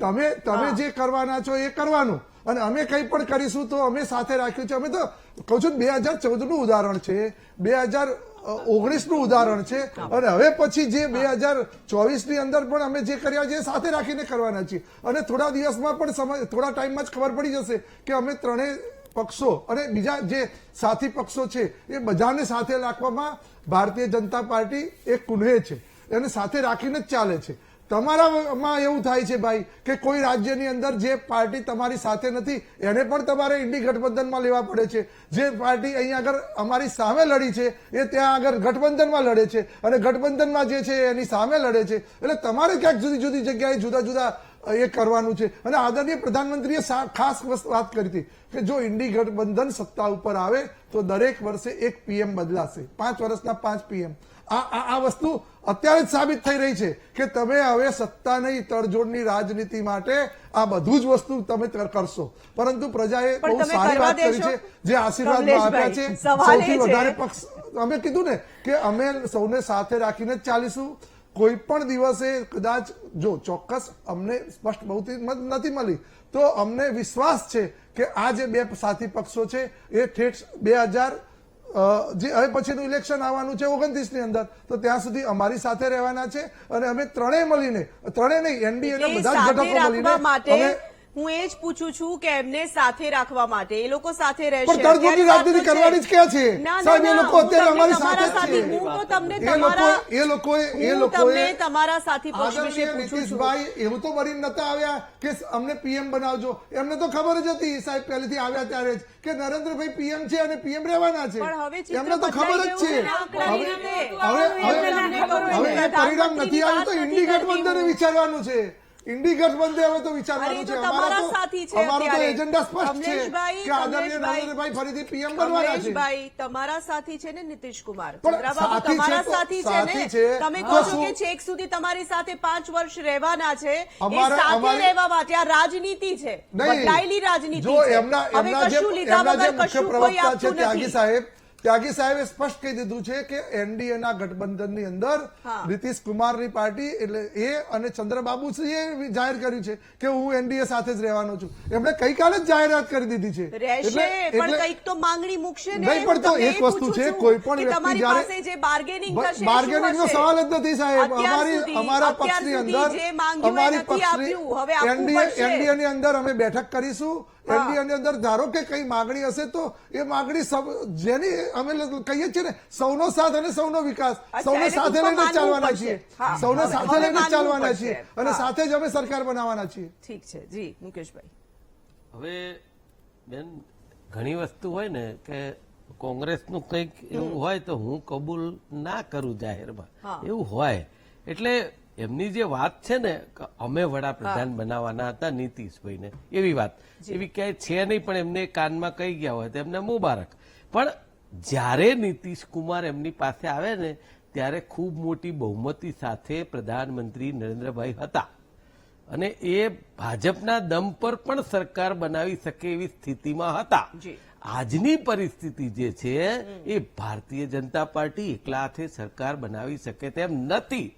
તમે જે કરવાના છો એ કરવાનું, અને અમે કંઈ પણ કરીશું તો અમે સાથે રાખ્યું છે. અમે તો કહું છું 2014 નું ઉદાહરણ છે, 2019 નું ઉદાહરણ છે, અને હવે પછી જે 2024 ની અંદર પણ અમે જે કર્યા છે એ સાથે રાખીને કરવાના છીએ. અને થોડા દિવસમાં પણ થોડા ટાઈમમાં જ ખબર પડી જશે કે અમે ત્રણેય પક્ષો અને બીજા જે સાથી પક્ષો છે એ બધાને સાથે રાખવામાં ભારતીય જનતા પાર્ટી એક કુન્હે છે, એને સાથે રાખીને જ ચાલે છે. તમારામાં એવું થાય છે ભાઈ કે કોઈ રાજ્યની અંદર જે પાર્ટી તમારી સાથે નથી એને પણ તમારે ઇન્ડી ગઠબંધનમાં લેવા પડે છે. જે પાર્ટી અહીંયા આગળ અમારી સામે લડી છે એ ત્યાં આગળ ગઠબંધનમાં લડે છે, અને ગઠબંધનમાં જે છે એની સામે લડે છે. એટલે તમારે ક્યાંક જુદી જુદી જગ્યાએ જુદા જુદા એ કરવાનું છે. અને આદરણીય પ્રધાનમંત્રીએ ખાસ વાત કરી હતી કે જો ઇન્ડી ગઠબંધન સત્તા ઉપર આવે તો દરેક વર્ષે 1 પીએમ બદલાશે, 5 વર્ષના 5 પીએમ. આ વસ્તુ અત્યારે જ સાબિત થઈ રહી છે કે તમે હવે સત્તા નહીં, તડજોડની રાજનીતિ માટે આ બધું જ વસ્તુ તમે કરશો. પરંતુ પ્રજાએ બહુ સારી વાત કરી છે, જે આશીર્વાદ આપ્યા છે. સૌથી વધારે પક્ષ અમે કીધું ને કે અમે સૌને સાથે રાખીને જ ચાલીશું. કોઈ પણ દિવસે કદાચ જો ચોક્કસ અમને સ્પષ્ટ બહુથી નથી મળી તો અમને વિશ્વાસ છે કે આ જે 2 સાથી પક્ષો છે એ ઠેઠ 2000 જે હવે પછીનું ઇલેક્શન આવવાનું છે 29 ની અંદર, તો ત્યાં સુધી અમારી સાથે રહેવાના છે. અને અમે ત્રણેય મળીને, ત્રણેય નહીં એનડીએ ના બધા જ ઘટકો મળીને હું એ જ પૂછું છું કે એમને સાથે રાખવા માટે એ લોકો સાથે રહેશે. પણ તડજોડની રાજનીતિ કરવાની જ ક્યાં છે સાહેબ? એ લોકો અત્યારે અમારી સાથે જ છે. હું તો તમને તમારા સાથી પક્ષ વિશે પૂછું છું. નીતિશભાઈ એવું તો બનીને નતા આવ્યા કે અમને પીએમ બનાવજો. એમને તો ખબર જ હતી સાહેબ પહેલેથી આવ્યા ત્યારે જ કે નરેન્દ્રભાઈ પીએમ છે અને પીએમ રહેવાના છે. એમને તો ખબર જ છે. હવે એ પરિણામ નથી આવ્યું તો ઇન્ડી ગઠબંધને વિચારવાનું છે. ઇન્ડી ગઠબંધન હવે તો વિચારવાનું છે. અમારો તો એજન્ડા સ્પષ્ટ છે કે આદરણીય નરેન્દ્રભાઈ ફરીથી પીએમ બનવાના છે. તમારા સાથી છે ને નીતિશ કુમાર, ચંદ્રબાબુ તમારા સાથી છે ને, તમે કહો છો કે છેક સુધી તમારી સાથે 5 વર્ષ રહેવાના છે. એ સાથે રહેવા માટે આ રાજનીતિ છે, બદલાયેલી રાજનીતિ છે. હવે કશું લીધા વગર કશું કોઈ આપતું નથી. ત્યાગી સાહેબે સ્પષ્ટ કહી દીધું છે કે એનડીએના ગઠબંધનની અંદર નીતિશ કુમારની પાર્ટી એટલે એ અને ચંદ્રબાબુજીએ જાહેર કર્યું છે કે હું એનડીએ સાથે જ રહેવાનો છું. એમણે ગઈકાલે જ જાહેરાત કરી દીધી છે. પણ કંઈક તો માંગણી મૂકશે ને. નહીં, પણ તો એક વસ્તુ છે, કોઈ પણ વ્યક્તિ જ્યારે જે બાર્ગેનિંગ થશે, બાર્ગેનિંગનો સવાલ જ નથી સાહેબ. અમારા પક્ષની અંદર અમારી પક્ષની એનડીએ ની અંદર અમે બેઠક કરીશું. એનડીએ ની અંદર ધારો કે કઈ માંગણી હશે તો એ માંગણી જેની અમે કહીએ છીએ ને સૌનો સાથ અને સૌનો વિકાસ, સૌને સાથે લઈને ચાલવાના છીએ, સૌને સાથે લઈને ચાલવાના છીએ અને સાથે જ અમે સરકાર બનાવવાના છીએ. ઠીક છે જી મુકેશભાઈ. હવે બેન ઘણી વસ્તુ હોય ને કે કોંગ્રેસનું કંઈક એવું હોય તો હું કબૂલ ના કરું જાહેરમાં, એવું હોય. એટલે એમની જે વાત છે ને કે અમે વડાપ્રધાન બનાવવાના હતા નીતિશભાઈને, એવી વાત એવી ક્યાંય છે નહીં, પણ એમને કાનમાં કહી ગયા હોય તો એમને મુબારક. પણ જ્યારે નીતિશ કુમાર એમની પાસે આવે ને ત્યારે ખૂબ મોટી બહુમતી સાથે પ્રધાનમંત્રી નરેન્દ્રભાઈ હતા અને એ ભાજપના દમ પર પણ સરકાર બનાવી શકે એવી સ્થિતિમાં હતા. આજની પરિસ્થિતિ જે છે એ ભારતીય જનતા પાર્ટી એકલા હાથે સરકાર બનાવી શકે તેમ નથી.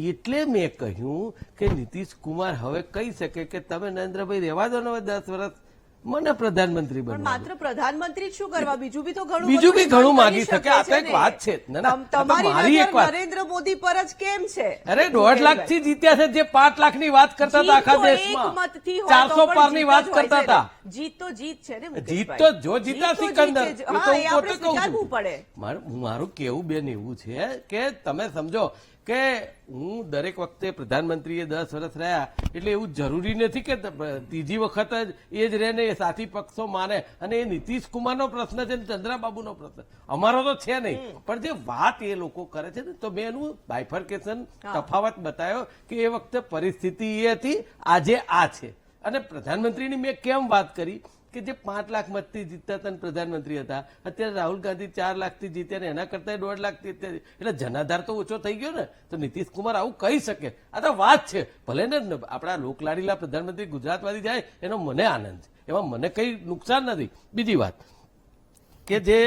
એટલે મેં કહ્યું કે નીતિશ કુમાર હવે કહી શકે કે તમે નરેન્દ્રભાઈ રહેવા દો ને હવે 10 વર્ષ મને પ્રધાનમંત્રી પણ બનવાનું. માત્ર પ્રધાનમંત્રી જ શું કરવા, બીજું બી તો ઘણું બીજું બધું બી ઘણું કરી માગી શકે. આ તો છે એક ને. વાત છે. ના, ના, આ તો તમારી મારી એક નજર વાત. નરેન્દ્ર મોદી પર જ કેમ છે? અરે 1.5 લાખ થી જીત્યા છે, જે 5 લાખ ની વાત કરતા હતા આખા જીત તો એક દેશમાં, મતથી હોય તો 400 પણ પાર ની જીત વાત જ હોય કરતા છે ને. હતા. જીત તો જીત છે ને જીત મુકેશભાઈ. તો જો જીતા જીત તો સિકંદર, જીત છે જ. એ તો હા, હું એ આપણે પોતે કહું સ્વીકારવું છું. પડે. મારું કેવું બેન એવું છે કે તમે સમજો કે હું દરેક વખતે પ્રધાનમંત્રીએ 10 વર્ષ રહ્યા એટલે એવું જરૂરી નથી કે ત્રીજી વખત જ એ જ રહે ને એ સાથી પક્ષો માને. અને એ નીતિશ કુમારનો પ્રશ્ન છે ને ચંદ્રાબાબુનો પ્રશ્ન, અમારો તો છે નહીં. પણ જે વાત એ લોકો કરે છે ને, તો મેં એનું બાયફર્કેશન તફાવત બતાવ્યો કે એ વખતે પરિસ્થિતિ એ હતી, આજે આ છે. અને પ્રધાનમંત્રીની મેં કેમ વાત કરી કે જે 5 લાખ મતથી જીતતા હતા પ્રધાનમંત્રી હતા, અત્યારે રાહુલ ગાંધી 4 લાખથી જીત્યા ને એના કરતા 1.5 લાખથી, એટલે જનાધાર તો ઓછો થઈ ગયો ને. તો નીતિશ કુમાર આવું કહી શકે? આ તો વાત છે. ભલે ને આપણા લોકલાડીલા પ્રધાનમંત્રી ગુજરાતમાંથી જાય એનો મને આનંદ છે, એમાં મને કઈ નુકસાન નથી. બીજી વાત કે જે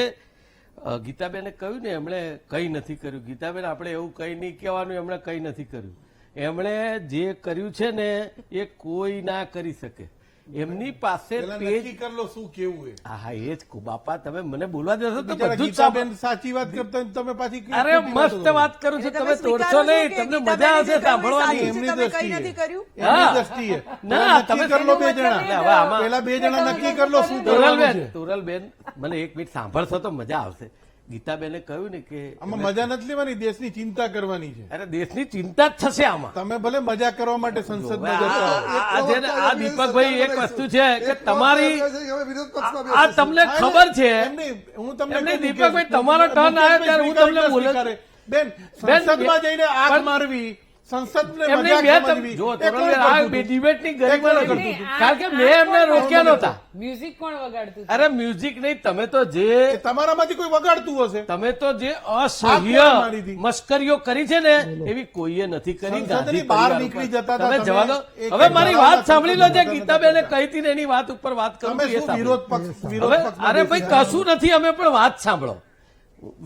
ગીતાબેને કહ્યું ને એમણે કઈ નથી કર્યું. ગીતાબેન, આપણે એવું કઈ નહીં કહેવાનું એમણે કઈ નથી કર્યું. એમણે જે કર્યું છે ને એ કોઈ ના કરી શકે. એમની પાસે પેલા પેજ. નક્કી કર લો શું કેવું એ. હા, એ જ બાપા, તમે મને બોલવા દેશો તો બિચારા બધું જ ગીતાબેન સાચી વાત કરતા હોય ને તમે પાછી અરે મસ્ત વાત કરું છું, તમે તોડશો નહીં, તમને મજા આવશે સાંભળવાની. એમની તમે કઈ દ્રષ્ટિએ. નથી કર્યું? એમની દ્રષ્ટિએ. ના, પેલા તમે નક્કી કર લો બે એટલે જણા. હવે આમાં પેલા બે જણા નક્કી કર લો શું કરવાનું તોરલબેન, છે. તોરલબેન, મને એક મિનિટ સાંભળશો તો મજા આવશે. ગીતાબેને કહ્યું ને કે આમાં મજા નથી લેવાની, દેશની ચિંતા કરવાની છે. અરે દેશની ચિંતા જ થશે આમાં. તમે ભલે મજા કરવા માટે સંસદમાં જતા હો. આ જે ને આ દીપકભાઈ એક વસ્તુ છે કે તમારી હવે વિરોધ પક્ષમાં આ તમને ખબર છે એમ નહીં, હું તમને એમને કહું કે દીપકભાઈ તમારો ટર્ન આવ્યો ત્યારે હું તમને બોલું. સ્વીકારે. બેન, બેન, સંસદમાં જઈને આગ પણ- મારવી, સંસદને એમની મજાક બે સમજવી, જો એ કોણ તોરલબેન, કરતું આ હતું? ડિબેટની ગરિમા કોણ નથી. કરતું હતું? કારણ કે મેં એમને રોક્યા નહોતા. મ્યુઝિક કોણ વગાડતું હતું? અરે મ્યુઝિક નહીં, તમે તો જે એ તમારામાંથી કોઈ વગાડતું હશે. તમે તો જે આ અસહ્ય કોણ મારી હતી? મસ્કરીઓ કરી છે ને એવી કોઈએ નથી કરી. સંસદની ગાંધી બહાર પરિવાર નીકળી ઉપર. જતા હતા તમે તમે. જવા દો. એક હવે મારી જવાબ વાત સાંભળી લો, જે નતા ગીતાબેને કરતા. કહી હતી ને એની વાત ઉપર વાત કરું તમે છું, એ શું સાંભળો. વિરોધ હવે પક્ષમાં અરે ભાઈ બેસી કશું નથી, અમે પણ વાત સાંભળો.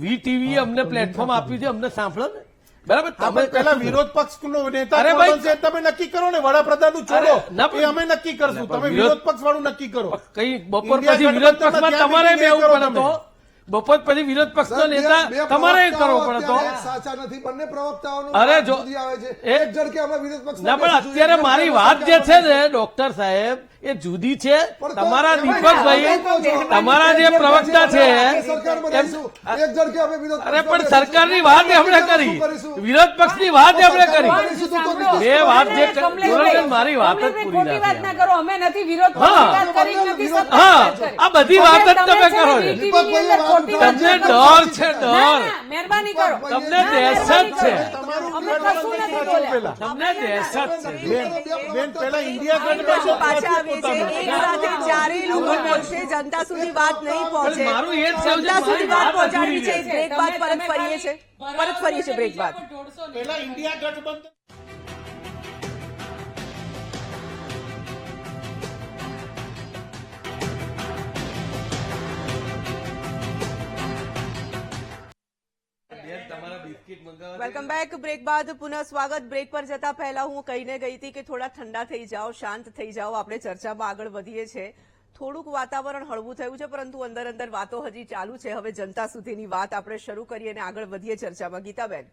વીટીવી અમને પ્લેટફોર્મ આપ્યું છે, અમને સાંભળો ને. બરાબર, આપણે તમે પેલા વિરોધ પક્ષનો નેતા અરે કોણ ભાઈ, બનશે એ તમે નક્કી કરો ને. વડાપ્રધાનનું છોડો, અરે, ના પણ- એ અમે નક્કી કરશું. ના પણ તમે વિરોધ- વિરોધ પક્ષ વાળું નક્કી કરો. કઈ બપોર ઇન્ડિયા પછી વિરોધ ગઠબંધનમાં પક્ષમાં ત્યાં તમારે meeting બેવું કરો પડે તો તમે. બપોર પછી વિરોધ પક્ષનો નેતા તમારે કરવો પડે તો. સાચા નથી, બંને પ્રવક્તાઓનું અરે વાત જો, જુદી આવે છે. એ- એક ઝડકે અમે વિરોધ પક્ષમાં ના પણ બેસીશું, અત્યારે એક મારી ઝડકે વાત જે સરકાર છે ને ડોક્ટર સાહેબ એ જુદી છે. પણ તો તમારા એમાં દીપકભાઈ, આપણે તમારા જે પ્રવક્તા છે સરકાર બનાવીશું. એક ઝડકે અમે વિરોધ અરે પક્ષમાં પણ બેસીશું. સરકારની વાત એમણે કરી, શું કરીશું? વિરોધ પક્ષની વાત એમણે કરી. કરીશું તો નીતિશ બે વાત જે કમલેશભાઈ, તોરલબેન, મારી વાત જ કમલેશભાઈ, પૂરી ખોટી વાત ના રાખી. કરો. અમે નથી વિરોધ હા. પક્ષની વાત કરી, નથી સત્તાની હા, વાત કરી. આ બધી વાત જ તમે છે કરો ને છો. VTV ની અંદર ખોટી વાત તમને ના કરો. ડર છે, ના, ડર. ના, મહેરબાની કરો. તમને ના, દહેશત મહેરબાની છે. કરો. તમારું અમે કશું નથી બોલ્યા. પેલા. તમને દહેશત છે. બેન, પેલા ઇન્ડિયા પાછા ગઠબંધન પાછા આવીએ છીએ. એક સાથે ચારે લોકો બોલશે, જનતા સુધી વાત નહીં પહોંચે. પણ મારું એ જ સવાલ છે, જનતા સુધી મારી વાત વાત પહોંચાડવી છે. અધૂરી બ્રેક બાદ પરત ફરીએ છીએ. પરત ફરીએ છીએ બ્રેક બાદ. પેલા ઇન્ડિયા ગઠબંધન બેન, તમારા બિસ્કિટ મંગાવવા છે? Welcome back. બ્રેક બાદ પુનઃ સ્વાગત. બ્રેક પર જતા પહેલા હું કહીને ગઈ હતી કે થોડા ઠંડા થઈ જાઓ, શાંત થઈ જાઓ, આપણે ચર્ચામાં આગળ વધીએ છીએ. થોડુંક વાતાવરણ હળવું થયું છે, પરંતુ અંદર અંદર વાતો હજી ચાલુ છે. હવે જનતા સુધીની વાત આપણે શરૂ કરીએ અને આગળ વધીએ ચર્ચામાં. ગીતાબેન,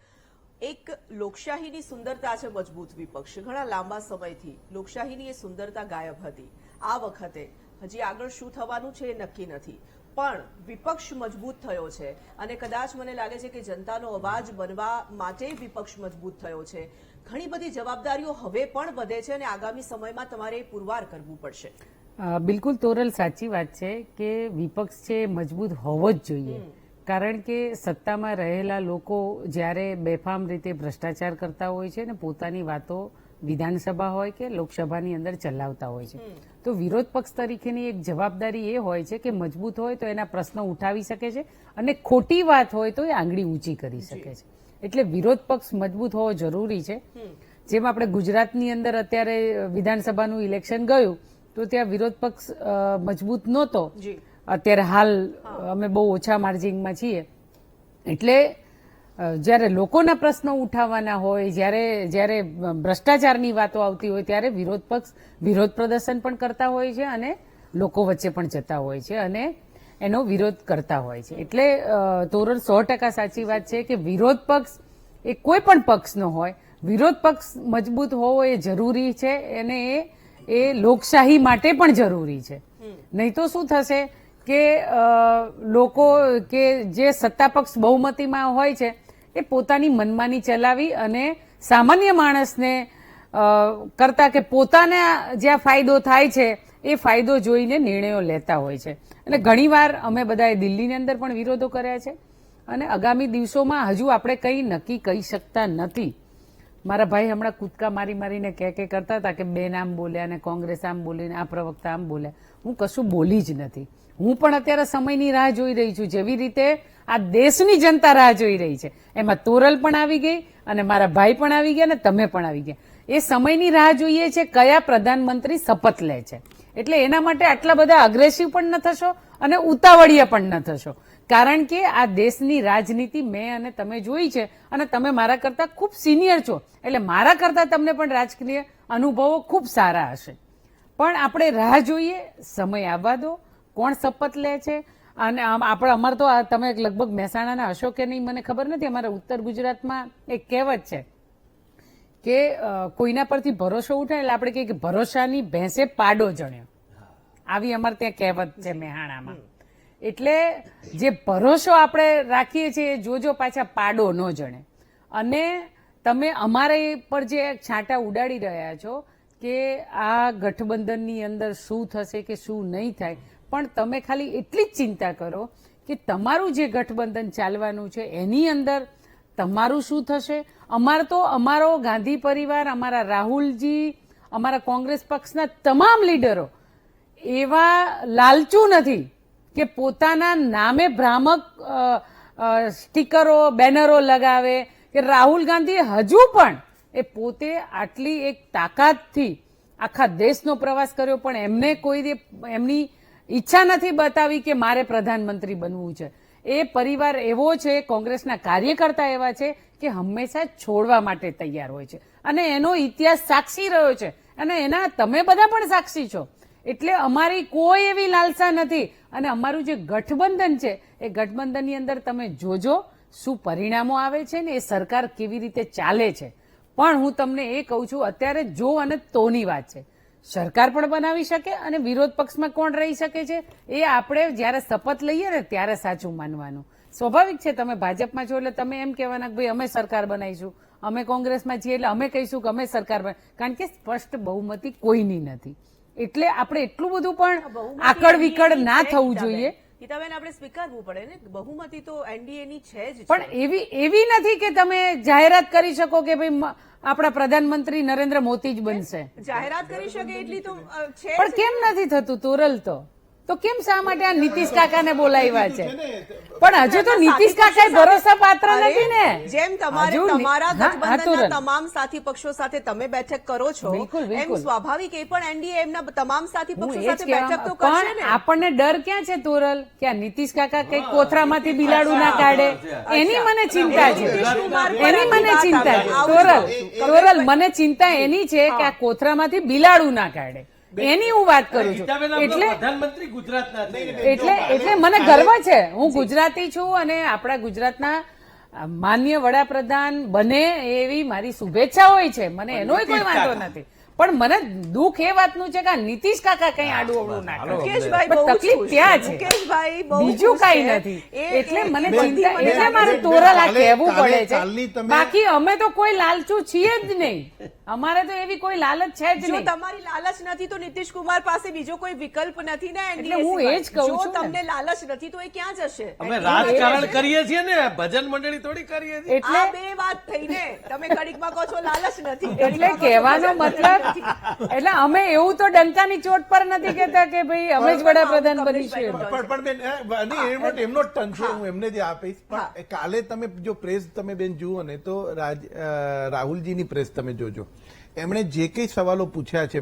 એક લોકશાહીની સુંદરતા છે મજબૂત વિપક્ષ. ઘણા લાંબા સમયથી લોકશાહીની એ સુંદરતા ગાયબ હતી. આ વખતે હજી આગળ શું થવાનું છે એ નક્કી નથી, પણ વિપક્ષ મજબૂત થયો છે અને કદાચ મને લાગે છે કે જનતાનો અવાજ બનવા માટે વિપક્ષ મજબૂત થયો છે. ઘણી બધી જવાબદારીઓ હવે પણ વધે છે અને આગામી સમયમાં તમારે પુરવાર કરવું પડશે. બિલકુલ તોરલ, સાચી વાત છે કે વિપક્ષ છે એ મજબૂત હોવો જ જોઈએ. કારણ કે સત્તામાં રહેલા લોકો જ્યારે બેફામ રીતે ભ્રષ્ટાચાર કરતા હોય છે ને પોતાની વાતો વિધાનસભા હોય કે લોકસભાની અંદર ચલાવતા હોય છે, તો વિરોધ પક્ષ તરીકેની એક જવાબદારી એ હોય છે કે મજબૂત હોય તો એના પ્રશ્નો ઉઠાવી શકે છે અને ખોટી વાત હોય તો એ આંગળી ઊંચી કરી શકે છે. એટલે વિરોધ પક્ષ મજબૂત હોવો જરૂરી છે. જેમ આપણે ગુજરાતની અંદર અત્યારે વિધાનસભાનું ઇલેક્શન ગયું તો ત્યાં વિરોધ પક્ષ મજબૂત નહોતો. અત્યારે હાલ અમે બહુ ઓછા માર્જિનમાં છીએ. એટલે જ્યારે લોકોના પ્રશ્નો ઉઠાવવાના હોય, જ્યારે ભ્રષ્ટાચારની વાતો આવતી હોય ત્યારે વિરોધ પક્ષ વિરોધ પ્રદર્શન પણ કરતા હોય છે અને લોકો વચ્ચે પણ જતા હોય છે અને એનો વિરોધ કરતા હોય છે. એટલે તોરલ 100% સાચી વાત છે કે વિરોધ પક્ષ એ કોઈ પણ પક્ષનો હોય, વિરોધ પક્ષ મજબૂત હોવો એ જરૂરી છે અને એ લોકશાહી માટે પણ જરૂરી છે. નહીં તો શું થશે કે લોકો કે જે સત્તા પક્ષ બહુમતીમાં હોય છે એ પોતાની મનમાની ચલાવી અને સામાન્ય માણસને કરતા કે પોતાને જ્યાં ફાયદો થાય છે એ ફાયદો જોઈને નિર્ણયો લેતા હોય છે. અને ઘણીવાર અમે બધાએ દિલ્હીની અંદર પણ વિરોધો કર્યા છે અને આગામી દિવસોમાં હજુ આપણે કંઈ નક્કી કહી શકતા નથી. મારા ભાઈ હમણાં કૂદકા મારી મારીને કે કરતા હતા કે બે નામ બોલ્યા અને કોંગ્રેસ આમ બોલીને આ પ્રવક્તા આમ બોલ્યા. હું કશું બોલી જ નથી. હું પણ અત્યારે સમયની રાહ જોઈ રહી છું, જેવી રીતે આ દેશની જનતા રાહ જોઈ રહી છે. એમાં તોરલ પણ આવી ગઈ અને મારા ભાઈ પણ આવી ગયા અને તમે પણ આવી ગયા. એ સમયની રાહ જોઈએ છે કયા પ્રધાનમંત્રી શપથ લે છે. એટલે એના માટે આટલા બધા અગ્રેસિવ પણ ન થશો અને ઉતાવળિયા પણ ન થશો, કારણ કે આ દેશની રાજનીતિ મેં અને તમે જોઈ છે અને તમે મારા કરતા ખૂબ સિનિયર છો, એટલે મારા કરતા તમને પણ રાજકીય અનુભવો ખૂબ સારા હશે. પણ આપણે રાહ જોઈએ, સમય આવવા દો, કોણ શપથ લે છે. અને અમારે તો તમે લગભગ મહેસાણાના હશો કે નહીં મને ખબર નથી, અમારા ઉત્તર ગુજરાતમાં એક કહેવત છે કે કોઈના પરથી ભરોસો ઉઠે એટલે આપણે કહીએ કે ભરોસાની ભેંસે પાડો જણ્યો. આવી અમારે ત્યાં કહેવત છે મહેસાણામાં. એટલે જે ભરોસો આપણે રાખીએ છીએ એ જોજો પાછા પાડો ન જણે. અને તમે અમારે પર જે છાંટા ઉડાડી રહ્યા છો કે આ ગઠબંધનની અંદર શું થશે કે શું નહીં થાય, પણ તમે ખાલી એટલી જ ચિંતા કરો કે તમારું જે ગઠબંધન ચાલવાનું છે એની અંદર તમારું શું થશે. અમારો ગાંધી પરિવાર, અમારા રાહુલજી, અમારા કોંગ્રેસ પક્ષના તમામ લીડરો એવા લાલચુ નથી કે પોતાના નામે ભ્રામક સ્ટીકરો, બેનરો લગાવે કે રાહુલ ગાંધી હજુ પણ એ પોતે આટલી એક તાકાતથી આખા દેશનો પ્રવાસ કર્યો પણ એમને કોઈ એમની ઈચ્છા નથી બતાવી કે મારે પ્રધાનમંત્રી બનવું છે. એ પરિવાર એવો છે, કોંગ્રેસના કાર્યકર્તા એવા છે કે હંમેશા છોડવા માટે તૈયાર હોય છે અને એનો ઇતિહાસ સાક્ષી રહ્યો છે અને એના તમે બધા પણ સાક્ષી છો. એટલે અમારી કોઈ એવી લાલસા નથી. અને અમારું જે ગઠબંધન છે એ ગઠબંધનની અંદર તમે જોજો શું પરિણામો આવે છે ને એ સરકાર કેવી રીતે ચાલે છે. પણ હું તમને એ કહું છું, અત્યારે જો અને તોની વાત છે. સરકાર પણ બનાવી શકે અને વિરોધ પક્ષમાં કોણ રહી શકે છે એ આપણે જ્યારે શપથ લઈએ ને ત્યારે સાચું માનવાનું. સ્વાભાવિક છે, તમે ભાજપમાં છો એટલે તમે એમ કહેવાના કે ભાઈ અમે સરકાર બનાવીશું, અમે કોંગ્રેસમાં છીએ એટલે અમે કહીશું કે અમે સરકાર કારણ કે સ્પષ્ટ બહુમતી કોઈની નથી. એટલે આપણે એટલું બધું પણ આકડ વિકડ ના થવું જોઈએ. ગીતાબેન, આપણે સ્વીકારવું પડે ને, બહુમતી તો એનડીએ ની છે જ. પણ એવી નથી કે તમે જાહેરાત કરી શકો કે ભાઈ આપણા પ્રધાનમંત્રી નરેન્દ્ર મોદી જ બનશે. જાહેરાત કરી શકે એટલી તો છે. પણ કેમ નથી થતું તોરલ? તો કેમ શા માટે આ નીતિશ કાકાને બોલાવ્યા છે? પણ હજુ તો નીતિશ કાકા ભરોસા પાત્ર નથી ને. જેમ તમારે તમારા ગઠબંધનના તમામ સાથી પક્ષો સાથે તમે બેઠક કરો છો, એમ સ્વાભાવિક એ પણ એનડીએ એમના તમામ સાથી પક્ષો સાથે બેઠક તો કરશે ને. આપણને ડર ક્યાં છે તોરલ કે આ નીતિશ કાકા કઈ કોથરામાંથી બિલાડું ના કાઢે, એની મને ચિંતા છે. એની મને ચિંતા છે તોરલ, મને ચિંતા એની છે કે આ કોથરામાંથી બિલાડું ના કાઢે, એની હું વાત કરું છું. એટલે પ્રધાનમંત્રી ગુજરાતના છે. એટલે મને ગર્વ છે, હું ગુજરાતી છું અને આપણા ગુજરાતના માન્ય વડાપ્રધાન બને એવી મારી શુભેચ્છા હોય છે. મને એનો કોઈ વાંધો નથી. પણ મને દુઃખ એ વાતનું છે કે નીતિશ કાકા કઈ આડું અવળું ના કરે. તકલીફ ત્યાં છે, બીજું કઈ નથી. એટલે મને ચિંતા, એટલે મારે તોરલ આ કહેવું પડે છે. બાકી અમે તો કોઈ લાલચુ છીએ જ નહીં. અમારે તો એવી કોઈ લાલચ છે જ નહીં. તમારી લાલચ નથી તો નીતિશ કુમાર પાસે બીજો કોઈ વિકલ્પ નથી ને. એટલે હું એ જ કહું છું, તમને લાલચ નથી તો એ ક્યાં જશે? અમે રાજકારણ કરીએ છીએ ને, ભજન મંડળી થોડી કરીએ છીએ. એટલે બે વાત થઈને તમે ઘડીકમાં કહો છો લાલચ નથી. એટલે કહેવાનો મતલબ, એટલે અમે એવું તો ડંકાની ચોટ પર નથી કહેતા કે ભાઈ અમે જ વડાપ્રધાન બનીશું. પણ બેન એમનો ટર્ન છે, હું એમને જે આપીશ. પણ કાલે તમે જો પ્રેસ તમે બેન જુઓ ને તો રાહુલજીની પ્રેસ તમે જોજો. એમણે જે કઈ સવાલો પૂછ્યા છે,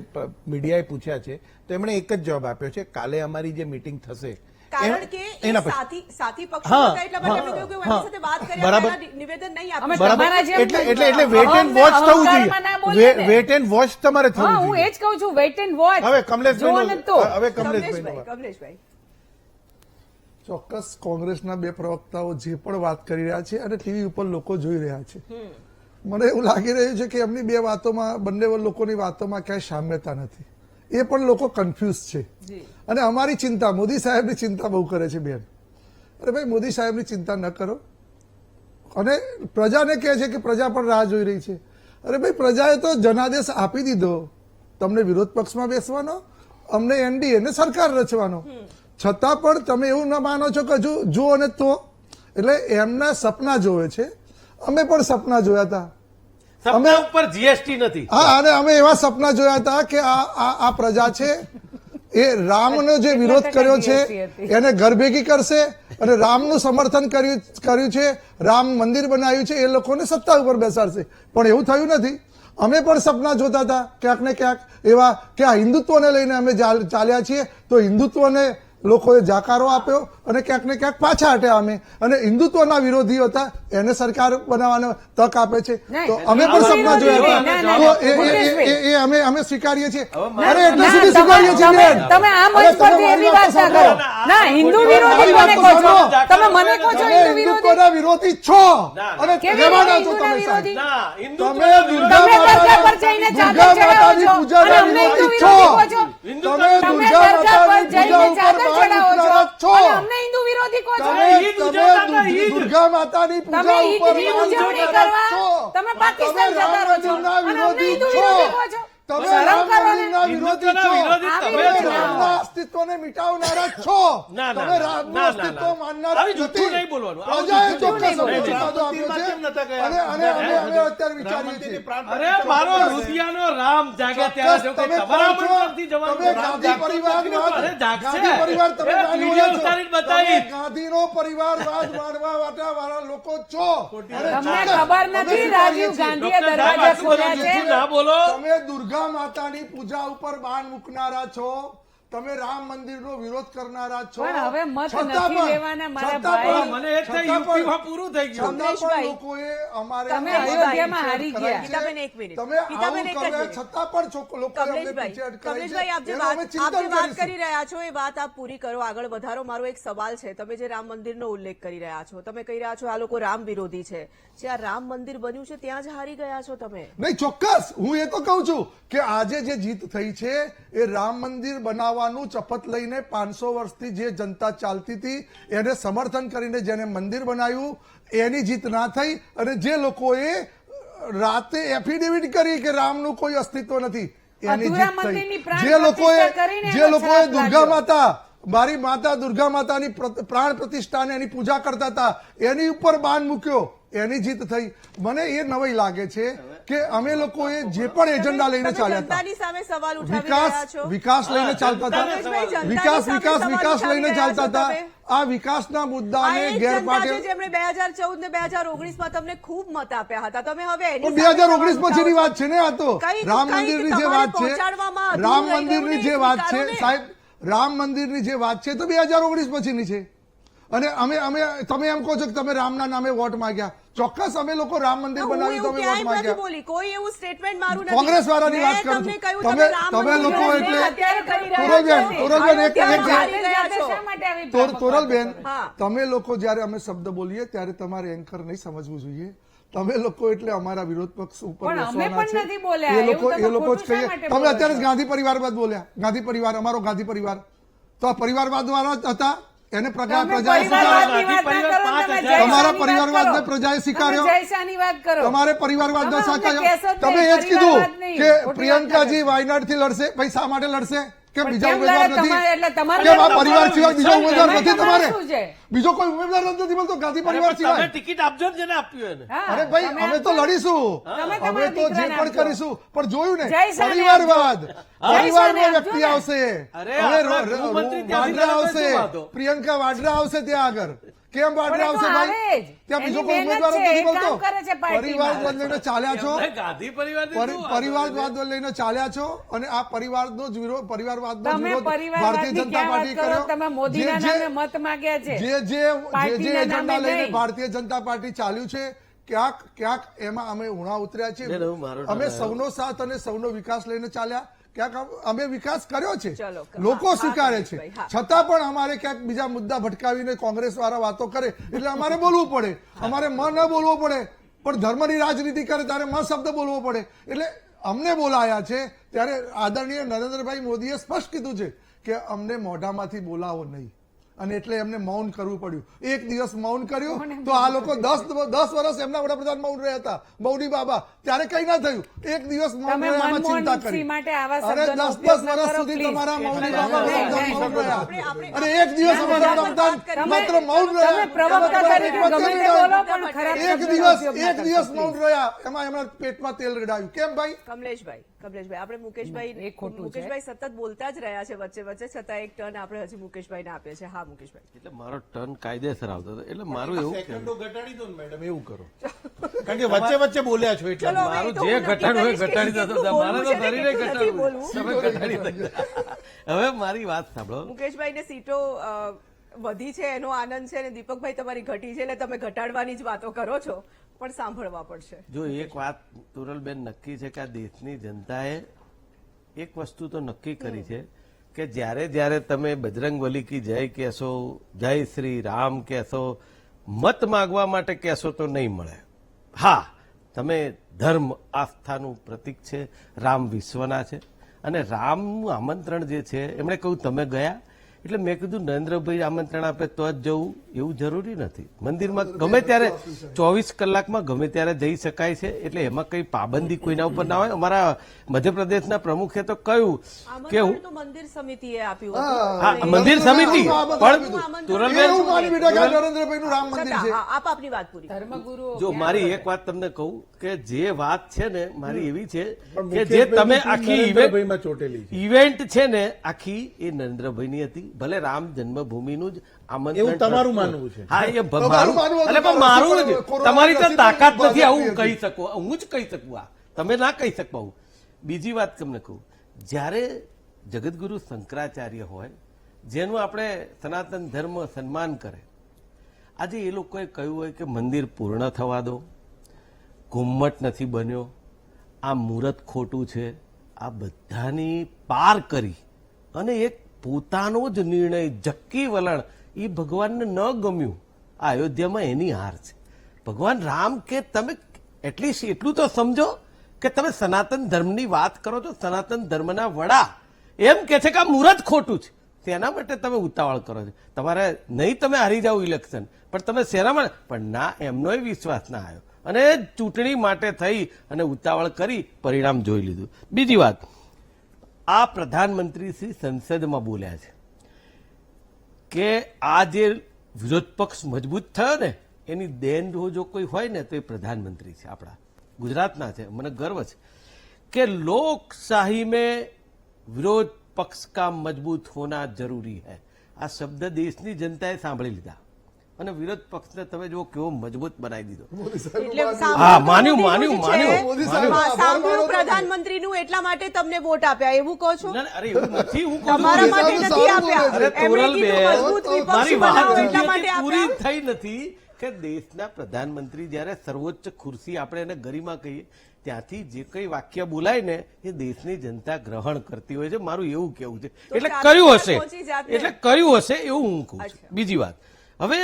મીડિયાએ પૂછ્યા છે, તો એમણે એક જ જવાબ આપ્યો છે, કાલે અમારી જે મીટિંગ થશે કારણ કે એ એના પછી. સાથી પક્ષો હા, હતા એટલા માટે હા, એમણે કહ્યું કે હું હા, એમની સાથે વાત કર્યા બરાબર. પહેલા નિવેદન નહીં અમે આપી તમારા જેમ એટલે વેટ એન્ડ વોચ થવું અહંકારમાં ના બોલીએ જોઈએ ને. વેટ એન્ડ વોચ તમારે હા થવું હું જોઈએ એ જ કહું છું વેઇટ એન્ડ વોચ હવે કમલેશભાઈ હવે કમલેશભાઈ કમલેશભાઈ કમલેશભાઈ ચોક્કસ કોંગ્રેસના બે પ્રવક્તાઓ જે પણ વાત કરી રહ્યા છે અને ટીવી ઉપર લોકો જોઈ રહ્યા છે મને એવું લાગી રહ્યું છે કે એમની બે વાતોમાં બંને લોકોની વાતોમાં ક્યાંય સામ્યતા નથી એ પણ લોકો કન્ફ્યુઝ છે અને અમારી ચિંતા મોદી સાહેબની ચિંતા બહુ કરે છે બેન અરે ભાઈ મોદી સાહેબની ચિંતા ન કરો અને પ્રજાને કહે છે કે પ્રજા પણ રાહ જોઈ રહી છે અરે ભાઈ પ્રજાએ તો જનાદેશ આપી દીધો તમને વિરોધ પક્ષમાં બેસવાનો અમને એનડીએ ને સરકાર રચવાનો છતાં પણ તમે એવું ન માનો છો કે હજુ જુઓ ને તો એટલે એમના સપના જોવે છે અમે પણ સપના જોયા હતા સપના ઉપર જીએસટી નથી. હા અને અમે એવા સપના જોયા હતા કે આ પ્રજા છે એ રામનો જે વિરોધ કર્યો છે એને ઘર ભેગી કરશે અને રામનું સમર્થન કર્યું છે રામ મંદિર બનાવ્યું છે એ લોકોને સત્તા ઉપર બેસાડશે પણ એવું થયું નથી અમે પણ સપના જોતા હતા ક્યાંક ને ક્યાંક એવા કે આ હિન્દુત્વને લઈને અમે ચાલ્યા છીએ તો હિન્દુત્વને લોકોએ જાકારો આપ્યો અને ક્યાંક ને ક્યાંક પાછા હટ્યા અમે અને હિન્દુત્વના વિરોધીઓ હતા એને સરકાર બનાવવાનો તક આપે છે તો અમે પણ સપના જોયા હતા તો અમે સ્વીકારીએ છીએ અરે એટલે સુધી સ્વીકારીએ છીએ બેન. તમે આ મંચ પરથી એવી વાત ના કરો ના હિન્દુ વિરોધી મને કહો છો તમે મને કહો છો તમે હિન્દુ વિરોધી હિન્દુત્વના વિરોધી છો અને કેવી રહેવાના રીતે છો તમે હિન્દુના સાહેબ. વિરોધી? ના, હિન્દુ તમે દુર્ગા તમે દરગાહ પર માતા જઈને દુર્ગા ચાદર ચડાવો માતાની છો અને પૂજાના અમને હિન્દુ વિરોધી છો વિરોધી કહો છો હિન્દુ તમે તો તમે દુર્ગા દરગાહ પર માતાની જઈને પૂજા ઉપર ચાદર ચડાવો છો બાણ છો અને અમને હિન્દુ વિરોધી કહો છો તમે ઈદ ઉજવતા હતા, ઈદ. દુર્ગા માતાની તમે પૂજા ઉપર ઈદની બાણ ઉજવણી ઉજવનારા કરવા છો. તમે પાકિસ્તાન તમે જતા રહો છો રામ અને અમને મંદિરના હિન્દુ વિરોધી વિરોધી કહો છો. છો તમે શરમ રામ કરો ને. મંદિરના વિરોધી હિન્દુત્વના છો. વિરોધી આવી તમે રીતે છો. ના. રામના અસ્તિત્વને મિટાવનારા છો ના, ના, તમે ના, રામનું ના, અસ્તિત્વ ના. માનનારા આવી જૂઠું નથી. નહીં બોલવાનું. આવું પ્રજાએ જૂઠું ચોક્કસ નહીં બોલવાનું. ચુકાદો આપ્યો છે. કેમ નતા ગયા? અને અમે અત્યારે વિચારીએ છીએ અરે મારો રુદિયાનો રામ જાગે ત્યારે જો કે તમે તમારા કહો છો, મન પરથી જવાનું તમે રામ ગાંધી જાગતો પરિવારવાદ- નથી. અરે જાગશે. ગાંધી પરિવાર તમે એ માની વિડીયો રહ્યા છો. ઉતારીને બતાવી. તમે ગાંધીનો પરિવારવાદ માનવા વાળા લોકો છો અને તમને ચોક્કસ ખબર અમે નથી વિચારીએ રાજીવ છીએ. ગાંધીએ ડોક્ટર સાહેબ, દરવાજા આટલું બધું ખોલ્યા છે જૂઠું ના બોલો. તમે દુર્ગા માતાની પૂજા ઉપર બાણ મૂકનારા છો તમે રામ મંદિરનો વિરોધ કરનારા છો પણ હવે મત છતાં નથી પણ- લેવાના મારા છતાં ભાઈ. પણ- મને એક થાય છતાં પણ- યુપીમાં પૂરું થઈ ગયું. છતાં પણ કમલેશભાઈ, લોકોએ અમારે તમે અમારી અયોધ્યામાં પીછેહટ હારી કરાઈ ગયા. છે. પિતાબેન, એક મિનિટ. તમે પિતાબેન, આવું એક જ કર્યા મિનિટ. છતાં પણ લોકોએ અમને કમલેશભાઈ પીછેહટ કરાઈ કમલેશભાઈ, આપ છે. જે એનું અમે વાત ચિંતન વાત કરીશું. કરી રહ્યા છો એ વાત આપ પૂરી કરો, આગળ વધારો. મારો એક સવાલ છે, તમે જે રામ મંદિરનો ઉલ્લેખ કરી રહ્યા છો, તમે કહી રહ્યા છો આ લોકો રામ વિરોધી છે. જ્યાં રામ મંદિર બન્યું છે ત્યાં જ હારી ગયા છો તમે. નહીં ચોક્કસ હું એ તો કહું છું કે આજે જે જીત થઈ છે એ રામ મંદિર બનાવવાનું શપથ લઈને 500 વર્ષથી જે જનતા ચાલતી હતી એને સમર્થન કરીને જેને મંદિર બનાવ્યું એની જીત ના થઈ અને જે લોકોએ રાતે એફિડેવિટ કરી કે રામનું કોઈ અસ્તિત્વ નથી એની અધૂરા જીત મંદિરની થઈ પ્રાણ જે લોકોએ પ્રતિષ્ઠા કરીને જે એનો લોકોએ શ્રાપ દુર્ગા લાગ્યો. માતા મારી માતા દુર્ગા માતાની પ્રાણ પ્રતિષ્ઠાને એની પૂજા કરતા હતા એની ઉપર બાણ મૂક્યો એની જીત થઈ મને એ નવાઈ લાગે છે કે અમે લોકોએ જે પણ એજન્ડા લઈને તમે ચાલ્યા હતા જનતાની સામે સવાલ ઉઠાવી રહ્યા છો. વિકાસ લઈને ચાલતા કમલેશભાઈ, હતા જનતાની વિકાસ સામે વિકાસ સવાલ વિકાસ ઉઠાવી લઈને રહ્યા ચાલતા છો હતા તમે. આ વિકાસના આ મુદ્દાને એ જ જનતા ગેરપાટે છે જેમણે 2014 ને 2019 માં તમને ખૂબ મત આપ્યા હતા. તમે હવે એની પણ સામે 2019 સવાલ પછીની ઉઠાવો વાત છે ને આ તો કંઈક- રામ કંઈક મંદિરની જે તમારે વાત છે પહોંચાડવામાં રામ અધૂરું રહી મંદિરની ગયું જે ને, વાત છે સ્વીકારો ને. સાહેબ રામ મંદિરની જે વાત છે તો 2019 પછીની છે અને અમે તમે એમ કહો છો કે તમે રામના નામે વોટ માંગ્યા ચોક્કસ અમે લોકો રામ મંદિર હું બનાવ્યું એવું તમે વોટ ક્યાંય નથી માંગ્યા બોલી. કોઈ એવું સ્ટેટમેન્ટ મારું નથી. કોંગ્રેસ વાળાની મેં વાત કરું તમને છું. કહ્યું તમે- રામ તમે મંદિર લોકો બનશે, એટલે- અત્યારે કરી રહ્યા તોરલબેન, છો. તોરલબેન, એક- અયોધ્યામાં એક- હારી ગયા છો. શા માટે આવી ભ્રામક તોરલબેન વાતો કરો? હા. તમે લોકો જયારે અમે શબ્દ બોલીએ ત્યારે તમારે એન્કર નહીં સમજવું જોઈએ તમે લોકો એટલે અમારા વિરોધ પક્ષ ઉપર પણ અમે બેસવાના પણ છે. નથી બોલ્યા. એ લોકો એવું તમે એ લોકો જ ખોટું શા કહીએ માટે તમે બોલો અત્યારે છો? જ ગાંધી પરિવારવાદ બોલ્યા ગાંધી પરિવાર અમારો ગાંધી પરિવાર તો આ પરિવારવાદ વાળા હતા એને તમે પ્રજાએ પરિવારવાદની સ્વીકાર્યો વાત ના કરો, તમે જય શાહની વાત કરો. તમારા પરિવારવાદને પ્રજાએ સ્વીકાર્યો. તમે જય શાહની વાત કરો. તમારે પરિવારવાદનો તમે અમને સાકાયો કહેશો જ તમે નહીં, એ જ કીધું પરિવારવાદ નહીં. કે ખોટી પ્રિયંકાજી વાત વાયનાડથી લડશે ભાઈ શા માટે લડશે કે પણ બીજા કેમ ઉમેદવાર લડે? તમારે એટલે નથી તમારે કેમ આ તમારે પરિવાર સિવાય બીજો ઉમેદવાર તમારે નથી તમારે શું છે? બીજો કોઈ ઉમેદવાર નથી બોલતો ગાંધી અરે પરિવાર પણ તમે સિવાય ટિકિટ આપજો ને જેને આપ્યું એને. હા, અરે ભાઈ તમે અમે તો આપજો. લડીશું તમે અમે તમારા તો જે દીકરાને પણ આપજો. કરીશું પણ જોયું ને જય શાહને પરિવારવાદ આપજો. પરિવારનો જય શાહને વ્યક્તિ આપજો ને. આવશે અરે હવે આપણા ગૃહમંત્રી ત્યાંથી વાડરા લડે તો આવશે શું વાંધો? પ્રિયંકા વાડરા આવશે ત્યાં આગળ કેમ પાર્ટી પણ એ તો આવશે આવે ભાઈ? જ. ત્યાં બીજો એની કોઈ મહેનત ઉમેદવાર છે, નથી એ કામ બોલતો. કરે છે પાર્ટીમાં. પરિવારવાદ લઈને ચાલ્યા છો, તમે ગાંધી પરિવારની પરિવારવાદ લઈને ચાલ્યા છો અને આ પરિવારનો જ વિરોધ, પરિવારવાદનો જ તમે વિરોધ પરિવારવાદની ભારતીય જનતા ક્યાં વાત પાર્ટી કરો? કર્યો. તમે મોદીના જે- નામે મત માંગ્યા છે. જે પાર્ટીના એજન્ડા નામે લઈને નહીં. ભારતીય જનતા પાર્ટી ચાલ્યું છે, ક્યાંક એમાં અમે ઉણા ઉતર્યા છીએ. ના, ના, મારો અમે ના. સૌનો સાથ અને સૌનો વિકાસ લઈને ચાલ્યા. ક્યાંક અમે વિકાસ કર્યો છે, ચલો, લોકો હા, સ્વીકારે છે, કમલેશભાઈ, હા. છતાં પણ અમારે ક્યાંક બીજા મુદ્દા ભટકાવીને કોંગ્રેસ વાળા વાતો કરે એટલે અમારે બોલવું પડે. અમારે ન બોલવો પડે, પણ ધર્મની રાજનીતિ કરે ત્યારે શબ્દ બોલવો પડે. એટલે અમને બોલાયા છે ત્યારે આદરણીય નરેન્દ્રભાઈ મોદીએ સ્પષ્ટ કીધું છે કે અમને મોઢામાંથી બોલાવો નહીં, અને એટલે એમને મૌન કરવું પડ્યું. એક દિવસ મૌન કર્યું તો આ લોકો 10 વર્ષ એમના વડાપ્રધાન મૌન રહ્યા હતા, મૌની બાબા, ત્યારે કઈ ના થયું. એક દિવસ મૌન તમે રહ્યા, એમાં ચિંતા મનમોહન કરી. સિંહ માટે આવા અરે શબ્દોનો 10 ઉપયોગ ન વર્ષ કરો, સુધી please. તમારા મૌની નહીં, બાબા નહીં, મૌન નહીં. રહ્યા. અને એક દિવસ અમારા વડાપ્રધાન તમે- માત્ર મૌન રહ્યા. તમે પ્રવક્તા તરીકે ગમે તે બોલો, પણ ખરાબ એક શબ્દોનો ઉપયોગ ના એક કરશો, દિવસ please. મૌન રહ્યા, એમાં એમના પેટમાં તેલ રેડાયું. કેમ ભાઈ? કમલેશભાઈ આપણે એ મુકેશભાઈ ખોટું છે. મુકેશભાઈ સતત બોલતા જ રહ્યા છે વચ્ચે છતાં એક ટર્ન આપણે હજી મુકેશભાઈને આપીએ છીએ. હા મુકેશભાઈ, એટલે મારો ટર્ન કાયદેસર આવતો હતો એટલે મારું એવું કહેવું સેકન્ડો ઘટાડી દો ને મેડમ, એવું કરો. કારણ કે વચ્ચે બોલ્યા છો એટલે ચલો, હવે મારું એ તો જે હું નક્કી ઘટાડવું હોય કરીશ કે ઘટાડી દો. કેટલું મારે બોલવું તો છે ને શરીરે કેટલું નથી ઘટાડવું. બોલવું. તમે ઘટાડી દો. હવે મારી વાત સાંભળો. મુકેશભાઈને સીટો વધી છે એનો આનંદ છે, અને દીપકભાઈ તમારી ઘટી છે એટલે તમે ઘટાડવાની જ વાતો કરો છો, પણ સાંભળવા પડશે. જો એક વાત તુરલબેન નક્કી છે કે આ દેશની જનતાએ એક વસ્તુ તો નક્કી કરી છે કે જ્યારે તમે બજરંગબલી કી જય કહેશો, જય શ્રી રામ કહેશો, મત માગવા માટે કહેશો તો નહીં મળે. હા, તમે ધર્મ આસ્થાનું પ્રતીક છે, રામ વિશ્વના છે, અને રામનું આમંત્રણ જે છે એમણે કહ્યું તમે ગયા, એટલે મેં કીધું નરેન્દ્રભાઈ આમંત્રણ આપે તો જ જવું એવું જરૂરી નથી. મંદિરમાં ગમે ત્યારે 24 કલાકમાં ગમે ત્યારે જઈ શકાય છે, એટલે એમાં કઈ પાબંદી કોઈના ઉપર ના હોય. અમારા મધ્યપ્રદેશના પ્રમુખે તો કહ્યું કે હું આમંત્રણ તો મંદિર સમિતિએ આપ્યું હા, હતું. મંદિર સમિતિ પણ પણ તુરલબેન એવું માની બેઠા કે આ નરેન્દ્રભાઈનું રામ મંદિર છતાં, છે. હા, આપ આપની વાત પૂરી કરો. ધર્મગુરુઓ જો ક્યાં મારી ગયા? એક વાત તમને કહું કે જે વાત છે ને મારી એવી છે પણ કે જે તમે મુકેશભાઈની આખી નરેન્દ્રભાઈમાં ચોટેલી છે. ઇવેન્ટ છે ને આખી એ નરેન્દ્રભાઈની હતી. ભલે રામ જન્મભૂમિનું જ આમંત્રણ એવું તમારું માનવું છે. હા, એ તમારું માનવું હતું, એટલે પણ મારું જ કોરોના તમારી તો રસી તાકાત પણ નથી આવું ભાજપની કહી શકું. હું જ કહી શકું, આ તમે ના કહી શકો. આવું બીજી વાત તમને કહું, જ્યારે જગતગુરુ શંકરાચાર્ય હોય જેનું આપણે સનાતન ધર્મ સન્માન કરે, આજે એ લોકોએ કહ્યું હોય કે મંદિર પૂર્ણ થવા દો, ઘુમ્મટ નથી બન્યો, આ મુહૂર્ત ખોટું છે, આ બધાની પાર કરી અને એક પોતાનો જ નિર્ણય જક્કી વલણ એ ભગવાનને ન ગમ્યું. આ અયોધ્યામાં એની હાર છે. ભગવાન રામ કે તમે એટલીસ્ટ એટલું તો સમજો કે તમે સનાતન ધર્મની વાત કરો છો, સનાતન ધર્મના વડા એમ કે છે કે આ મુહૂર્ત ખોટું છે, તેના માટે તમે ઉતાવળ કરો છો. તમારે નહીં તમે હારી જાઓ ઇલેક્શન, પણ તમે શેના માટે? પણ ના, એમનોય વિશ્વાસ ના આવ્યો અને ચૂંટણી માટે થઈ અને ઉતાવળ કરી પરિણામ જોઈ લીધું. બીજી વાત, આ પ્રધાનમંત્રી શ્રી સંસદમાં બોલ્યા છે કે આ જે વિરોધ પક્ષ મજબૂત થયો ને એની દેન જો કોઈ હોય ને તો એ પ્રધાનમંત્રી છે, આપણા ગુજરાતના છે. મને ગર્વ છે કે લોકશાહી में વિરોધ પક્ષ કા મજબૂત હોના જરૂરી है. આ શબ્દ દેશની જનતાએ સાંભળી લીધા અને વિરોધ પક્ષને તમે જો કેવો મજબૂત બનાવી દીધો. એટલે હા, માન્યું, સાંભળ્યું માન્યું, છે, માન્યું. હા, સાંભળ્યું પ્રધાનમંત્રીનું એટલા માટે તમને વોટ આપ્યા એવું કહો છો? ના, ના, અરે એવું નથી. હું કહું છું તમારા માટે સારું નથી બોલે આપ્યા. છે. અરે એમણે કીધું તુરલબેન, મજબૂત વિપક્ષ મારી વાત બનાવો હજી એટલા માટે પૂરી આપ્યા. થઈ નથી કે દેશના પ્રધાનમંત્રી જ્યારે સર્વોચ્ચ ખુરશી આપણે એને ગરિમા કહીએ ત્યાંથી જે કઈ વાક્ય બોલાય ને એ દેશની જનતા ગ્રહણ કરતી હોય છે. મારું એવું કેવું છે. એટલે ચાર કર્યું પર હશે, પહોંચી જાત ને. એટલે કર્યું હશે એવું હું કહું છું. અચ્છા. બીજી વાત, હવે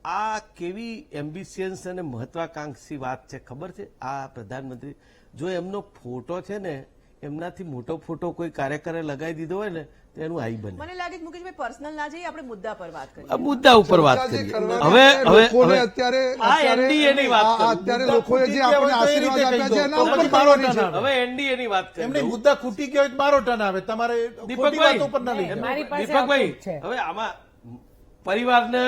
આ કેવી એમ્બિશિયસ અને મહત્વાકાંક્ષી વાત છે ખબર છે? આ પ્રધાનમંત્રી, જો એમનો ફોટો છે ને એમનાથી મોટો ફોટો કોઈ કાર્યકરે લગાવી દીધો હોય ને તો એનું આઈ બને. મને લાગે છે મુકેશભાઈ પર્સનલ ના જઈએ, આપણે મુદ્દા પર વાત કરીએ. આ મુદ્દા ઉપર વાત ચર્ચા જે કરીએ. કરવાની હવે છે, હવે લોકોને હવે અત્યારે આ NDA ની વાત કરું. અત્યારે લોકોએ જે આપણને આશીર્વાદ આપ્યા છે એના ઉપર કરવાની છે. હવે એનડીએ ની વાત એમને કરીએ. મુદ્દા ખૂટી ગયો હોય તો મારો ટર્ન આવે. તમારે ખોટી વાતો ઉપર ના લઈ જાઓ. મારી પાસે દીપકભાઈ, output છે. હવે આમાં પરિવારને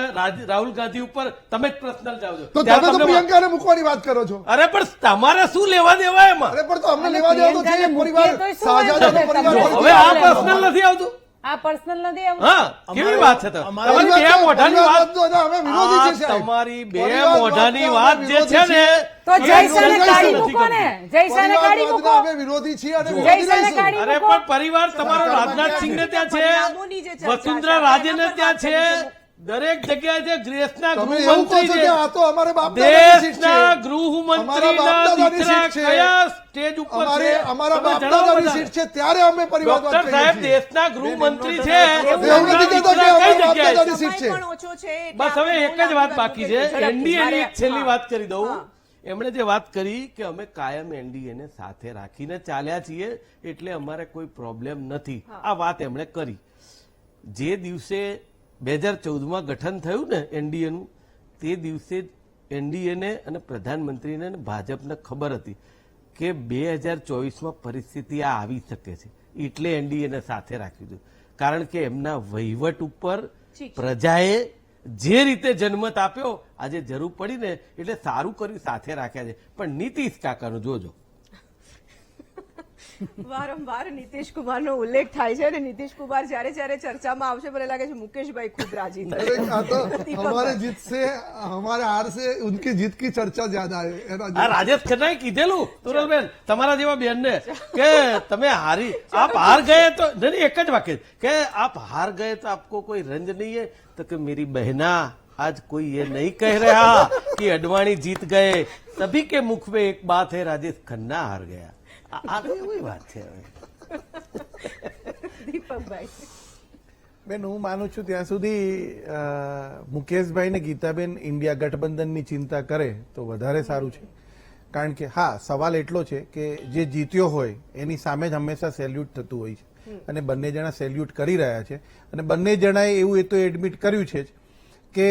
રાહુલ ગાંધી ઉપર તમે જ પર્સનલ જાઓ છો. તો ત્યારે તમે તો તમને પ્રિયંકાને મૂકવાની વાત કરો છો. અરે પણ તમારે શું લેવા દેવા એમાં? અરે પણ તો અમને લેવા દેવા તો છે. પ્રિયંકાને એક પરિવાર મૂકીએ તોય શું શાહજહાંનો વાંધો છે? પરિવાર તમે હવે આ પર્સનલ નથી આવતું. આ પર્સનલ નથી આવું. હા કેવી વાત છે તમારી બે મોઢાની વાત અમે વિરોધી છીએ આ સાહેબ. તમારી બે પરિવારવાદના મોઢાની અમે વાત જે છે ને તો જયસાને એ કાઢી નથી મૂકો ને, ગમતું. જયસાને કાઢી મૂકો. પરિવારવાદના અમે વિરોધી છીએ અને વિરોધી જયસાને રહીશું. કાઢી અરે મૂકો. પણ પરિવાર તમારો રાજનાથ સિંહ ને ત્યાં પરિણામોની જે છે ચર્ચા વસુંધરા છે, રાજે એના ને પર ત્યાં વાત છે કરીશું. દરેક જગ્યાએ છે દેશના તમે એવું કહો ગૃહમંત્રી છો છે કે આ તો અમારા બાપ દાદાની સીટ છે. દેશના અમારા ગૃહમંત્રીના બાપ દાદાની દીકરા સીટ છે. કયા સ્ટેજ ઉપર છે અમારા તમે બાપ જણાવો દાદાની બધાને. સીટ છે ત્યારે અમે પરિવારવાદ ડોક્ટર કહીએ સાહેબ છીએ. દેશના ગૃહમંત્રી છે એવું નથી કહેતા કે દીકરા કઈ અમારા બાપ જગ્યાએ છે? દાદાની સીટ છે. સમય પણ ઓછો છે એટલે બસ હવે આપણે એક જ બહુ વાત લાંબી બાકી છે ઝડપથી, એનડીએની એક છેલ્લી હા. વાત કરી દઉં હા. એમણે જે વાત કરી કે અમે કાયમ એનડીએને સાથે રાખીને ચાલ્યા છીએ એટલે અમારે કોઈ પ્રોબ્લેમ નથી આ વાત એમણે કરી જે દિવસે 2014માં ગઠન થયું ને એનડીએનું તે દિવસે એનડીએને અને પ્રધાનમંત્રીને અને ભાજપને ખબર હતી કે 2024માં પરિસ્થિતિ આ આવી શકે છે એટલે એનડીએને સાથે રાખ્યું હતું કારણ કે એમના વહીવટ ઉપર પ્રજાએ જે રીતે જન્મત આપ્યો આજે જરૂર પડી ને એટલે સારું કર્યું સાથે રાખ્યા છે પણ નીતિશ કાકાનું જોજો વારંવાર નીતિશ કુમારનો ઉલ્લેખ થાય છે અને નીતિશ કુમાર જ્યારે જ્યારે ચર્ચામાં આવશે મને લાગે છે મુકેશભાઈ ખૂબ રાજી अरे થશે. आ तो हमारे जीत से हमारे हार से उनकी जीत की चर्चा ज्यादा है આ રાજેશ ખન્નાએ કીધેલું તુરલબેન તમારા જેવા બેનને કે તમે હારી આપ હાર ગए તો नहीं एक જ વાક્ય કે आप हार गए तो आपको कोई रंज नहीं है तो कि मेरी बहना आज कोई ये नहीं कह रहा कि अडवाणी जीत गए सभी के मुख में एक बात है राजेश खन्ना हार गया આ તો એવી વાત છે હવે. દીપકભાઈ બેન હું માનું છું ત્યાં સુધી મુકેશભાઈ ને ગીતાબેન ઇન્ડિયા ગઠબંધનની ચિંતા કરે તો વધારે સારું છે કારણ કે હા સવાલ એટલો છે કે જે જીત્યો હોય એની સામે જ હંમેશા સેલ્યુટ થતું હોય છે અને બંને જણા સેલ્યુટ કરી રહ્યા છે અને બંને જણાએ એવું એ તો એડમિટ કર્યું છે જ કે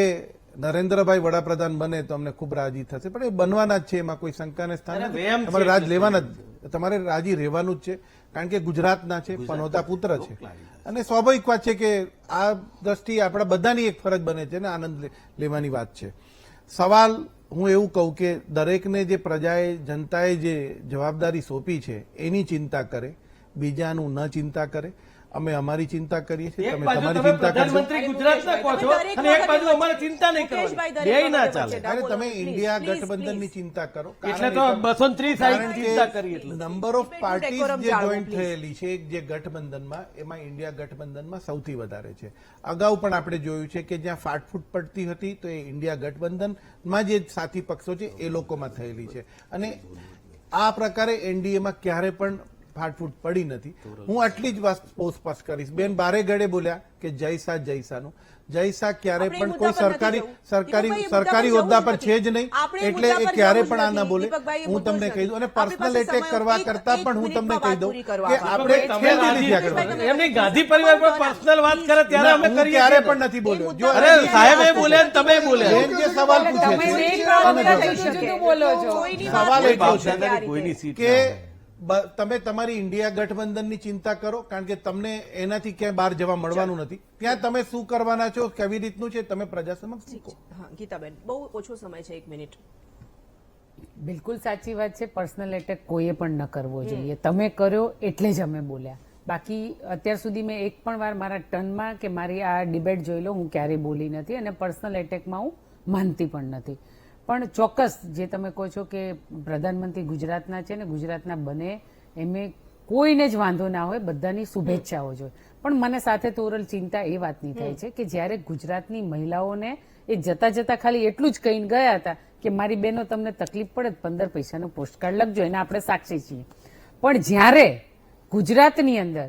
નરેન્દ્રભાઈ વડાપ્રધાન બને તો અમને ખૂબ રાજી થશે પણ એ બનવાના જ છે એમાં કોઈ શંકાને સ્થાન અરે નથી વેમ છે તમારે રાજ એટલે લેવાના જ તમારે રાજી રહેવાનું જ છે કારણ કે ગુજરાતના છે પનોતા પુત્ર છે અને સ્વાભાવિક વાત છે કે આ દ્રષ્ટિએ આપણા બધાની એક ફરજ બને છે ને આનંદ લેવાની વાત છે સવાલ હું એવું કહું કે દરેકને જે પ્રજાએ જનતાએ જે જવાબદારી સોંપી છે એની ચિંતા કરે બીજાનું ન ચિંતા કરે અમે અમારી ચિંતા કરીએ છીએ એક તમે બાજુ તમારી તમે ચિંતા કરજો પ્રધાનમંત્રી ગુજરાતના કહો છો દરેક અને એક વખતે બાજુ અમારે ચિંતા નહીં મુકેશભાઈ કરવાની દરેક બે ના વખતે ચાલે વચ્ચે અરે તમે please, ઇન્ડિયા please, ગઠબંધનની please. ચિંતા કરો એટલે તો 230 સાઈડ ચિંતા કરી એટલે નંબર ઓફ પાર્ટીઝ decorum જે જાળવો, જોઈન્ટ please. થયેલી છે જે ગઠબંધનમાં એમાં ઇન્ડિયા ગઠબંધનમાં સૌથી વધારે છે અગાઉ પણ આપણે જોયું છે કે જ્યાં ફાટફૂટ પડતી હતી તો એ ઇન્ડિયા ગઠબંધનમાં જે સાથી પક્ષો છે એ લોકોમાં થયેલી છે અને આ પ્રકારે એનડીએમાં ક્યારે પણ ફાટફૂટ પડી નથી હું આટલી જ વાત સ્પષ્ટ કરીશ બેન બારે ગળે બોલ્યા કે જયસા જયસાનું જયસા ક્યારે આપણે એ પણ મુદ્દા કોઈ પર નથી સરકારી જવું. સરકારી દીપકભાઈ, એ હોદ્દા મુદ્દા પર પર છે જ નહીં આપણે એ એટલે મુદ્દા એ પર ક્યારે જવું જ પણ આ ના નથી. બોલે દીપકભાઈ, એ હું મુદ્દો તમને જ કહી દઉં અને નથી. આપણી પર્સનલ પાસે એટેક સમય કરવા એક- કરતા એક પણ હું તમને મિનિટમાં કહી વાત દઉં પૂરી કરવા કે આપો. આપણે તમે ખેલદી રાજી- નથી આગળ વધવા. એમની ગાંધી પરિવાર પર પર્સનલ વાત કરે ત્યારે અમે હું કરીએ ક્યારે છીએ. પણ નથી બોલ્યો જો અરે સાહેબ એ બોલે ને તમે બોલ્યા બેન જે સવાલ પૂછે તમે છે એક અને વખત જવાબ. જુદું જુદું બોલો છો. કોઈની સવાલ વાત એટલો નથી છે થતી આ રીતે. કોઈની સીટ કે ના હોય. તમે તમારી ઇન્ડિયા ગઠબંધનની ચિંતા કરો કારણ કે તમને એનાથી ક્યાંય બહાર જવા મળવાનું નથી ત્યાં તમે શું કરવાના છો કેવી રીતનું છે તમે પ્રજા સમક્ષ મૂકો હા ગીતાબેન બહુ ઓછો સમય છે 1 મિનિટ બિલકુલ સાચી વાત છે. પર્સનલ એટેક કોઈએ પણ ન કરવો જોઈએ. તમે કર્યો એટલે જ અમે બોલ્યા. બાકી અત્યાર સુધી મેં એક પણ વાર મારા ટર્નમાં કે મારી આ ડિબેટ જોઈ લો હું ક્યારેય બોલી નથી અને પર્સનલ એટેકમાં હું માનતી પણ નથી. પણ ચોક્કસ જે તમે કહો છો કે પ્રધાનમંત્રી ગુજરાતના છે ને ગુજરાતના બને એમે કોઈને જ વાંધો ના હોય બધાની શુભેચ્છાઓ જોઈએ. પણ મને સાથે તોરલ ચિંતા એ વાતની થાય છે કે જ્યારે ગુજરાતની મહિલાઓને એ જતા જતા ખાલી એટલું જ કહીને ગયા હતા કે મારી બહેનો તમને તકલીફ પડે તો 15 પૈસાનો પોસ્ટકાર્ડ લખજો એને આપણે સાક્ષી છીએ. પણ જ્યારે ગુજરાતની અંદર